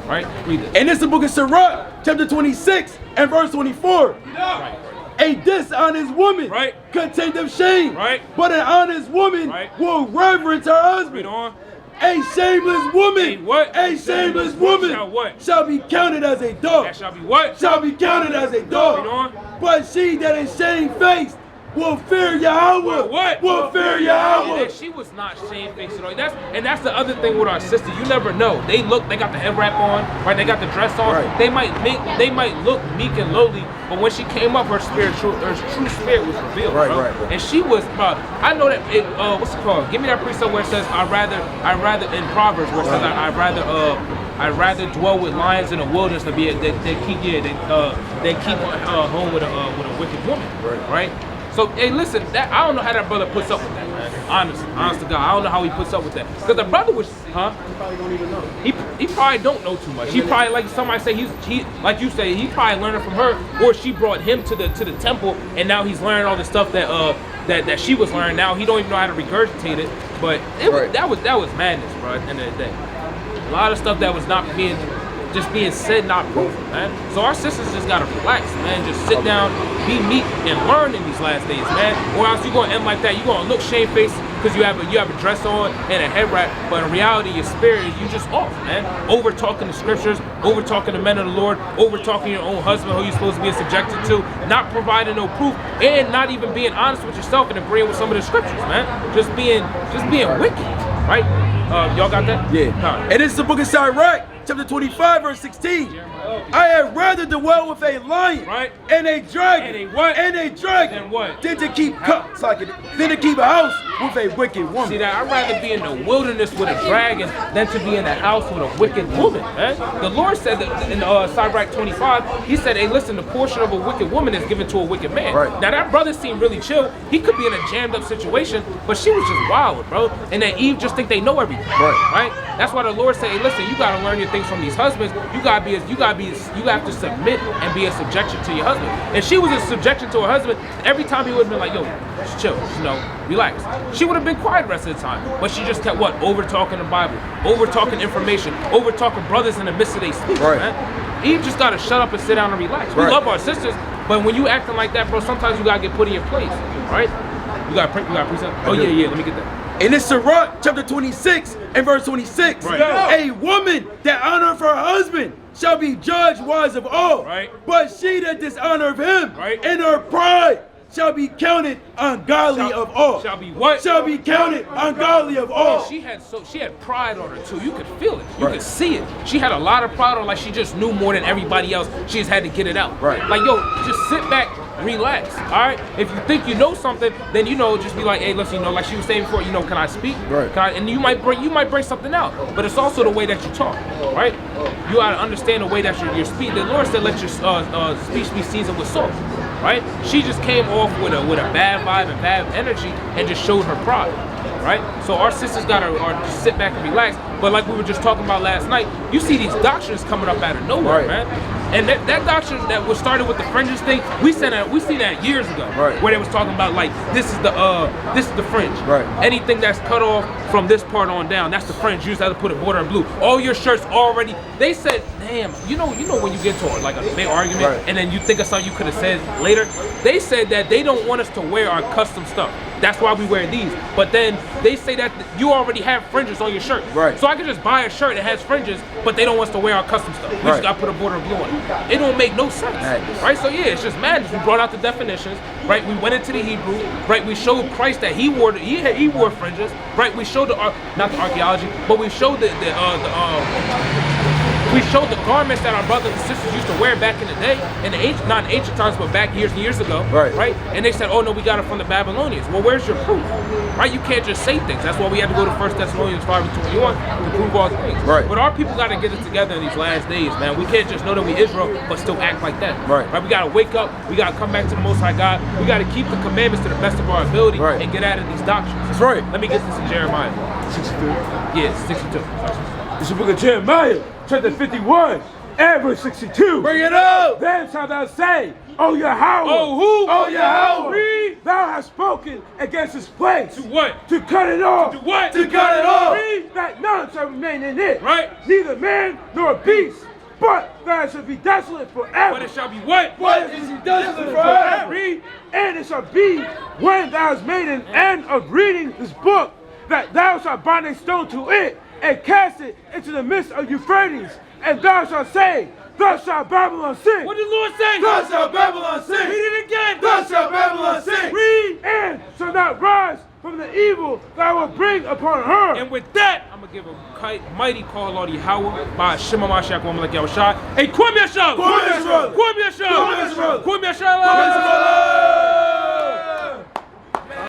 Right? Read it. And it's the book of Sirach, chapter 26 and verse 24. Right. A dishonest woman containeth shame, but an honest woman will reverence her husband. Read on. A shameless woman, a shameless woman shall be counted as a dog. That shall be what? Shall be counted as a dog. Read on. But she that is shamefaced will fear Yahweh. What? Will fear Yahweh. Yeah, she was not shamefaced at all. That's the other thing with our sister. You never know. They got the head wrap on, right? They got the dress on. Right. They might look meek and lowly, but when she came up, her true spirit was revealed. Right. And she was, I know that. What's it called? Give me that precept where it says, I rather in Proverbs where it says, I'd rather dwell with lions in the wilderness than be they keep home with a wicked woman. Right. So, hey, listen, I don't know how that brother puts up with that, man. Honest to God, I don't know how he puts up with that. Because the brother was, He probably don't even know. He probably don't know too much. He probably, like somebody say, he like you say, he probably learning from her, or she brought him to the temple, and now he's learning all the stuff that she was learning. Now he don't even know how to regurgitate it. But that was madness, bro. At the end of the day, a lot of stuff that was not being said, not proven, man. So our sisters just gotta relax, man. Just sit down, be meek, and learn in these last days, man. Or else you're gonna end like that. You're gonna look shamefaced because you have a dress on and a head wrap, but in reality, your spirit is you just off, man. Over talking the scriptures, over talking the men of the Lord, over talking your own husband who you're supposed to be subjected to, not providing no proof, and not even being honest with yourself and agreeing with some of the scriptures, man. Just being wicked, right? Y'all got that? Yeah. And this is the book of Sirach, chapter 25, verse 16. I had rather dwell with a lion and a dragon than to keep a house with a wicked woman. See that? I'd rather be in the wilderness with a dragon than to be in the house with a wicked woman, man. The Lord said that in Sirach 25, he said, hey, listen, the portion of a wicked woman is given to a wicked man. Now that brother seemed really chill. He could be in a jammed up situation, but she was just wild, bro. And then Eve just think they know everything. Right? That's why the Lord said, hey, listen, you gotta learn your things things from these husbands, you have to submit and be in subjection to your husband. And she was in subjection to her husband. Every time he would have been like, yo, just chill, relax. She would have been quiet the rest of the time. But she just kept over talking the Bible, over talking information, over talking brothers in the midst of their sleep, man. Eve just gotta shut up and sit down and relax. We love our sisters, but when you acting like that, bro, sometimes you gotta get put in your place, right? You got precept? Oh yeah, let me get that. And it's Sirach chapter 26 and verse 26. Right. A woman that honoreth her husband shall be judged wise of all. Right. But she that dishonoreth him Right. in her pride shall be counted ungodly of all. Shall be what? Shall be counted ungodly of all. She had pride on her too. You could feel it. You could see it. She had a lot of pride on, like she just knew more than everybody else. She just had to get it out. Right. Like, yo, just sit back, relax. All right. If you think you know something, then just be like, hey, listen, like she was saying before, can I speak? Right. And you might bring something out. But it's also the way that you talk, right? You gotta understand the way that you're speaking. The Lord said, let your speech be seasoned with salt. Right? She just came off with a bad vibe and bad energy and just showed her pride. Right? So our sisters gotta just sit back and relax. But like we were just talking about last night, you see these doctrines coming up out of nowhere, man. And that doctrine that was started with the fringes thing, we seen that years ago. Right. Where they was talking about like this is the fringe. Right. Anything that's cut off from this part on down, that's the fringe. You just have to put a border in blue. All your shirts already. They said, damn, you know when you get to like a big argument and then you think of something you could have said later. They said that they don't want us to wear our custom stuff. That's why we wear these. But then they say that you already have fringes on your shirt. Right. So I could just buy a shirt that has fringes, but they don't want us to wear our custom stuff. We just got to put a border of blue on it. It don't make no sense. Madness. Right? So yeah, it's just madness. We brought out the definitions. Right? We went into the Hebrew. Right? We showed Christ that he wore fringes. Right? We showed not the archaeology, but we showed we showed the garments that our brothers and sisters used to wear back in the day, not in ancient times, but back years and years ago. Right? And they said, oh no, we got it from the Babylonians. Well, where's your proof? Right? You can't just say things. That's why we had to go to 1 Thessalonians 5:21 to prove all things. Right. But our people got to get it together in these last days, man. We can't just know that we Israel, but still act like that. Right. We got to wake up. We got to come back to the Most High God. We got to keep the commandments to the best of our ability and get out of these doctrines. That's right. Let me get this in Jeremiah. 62. Yeah, 62. It's the book of Jeremiah, chapter 51, and verse 62. Bring it up. Then shalt thou say, O Yahweh. Oh, who? O Yahweh. Read. Thou hast spoken against this place. To what? To cut it off. To what? To cut it off. Read that none shall remain in it. Right. Neither man nor beast, but that shall be desolate forever. But it shall be what? What is he desolate forever? Read. And it shall be when thou hast made an end of reading this book, that thou shalt bind a stone to it, and cast it into the midst of Euphrates, and thou shalt say, thus shall Babylon sing. What did the Lord say? Thus shall Babylon sing. Read it again. Thus shall Babylon sing. Read, and shall not rise from the evil that I will bring upon her. And with that, I'm going to give a mighty call on Yahweh by Shema Mashiach Wamalek Yahushua. Hey, Kwame Yashal! Kwame Yashal! Kwame Yashal! Kwame Yashal! Kwame Yashal!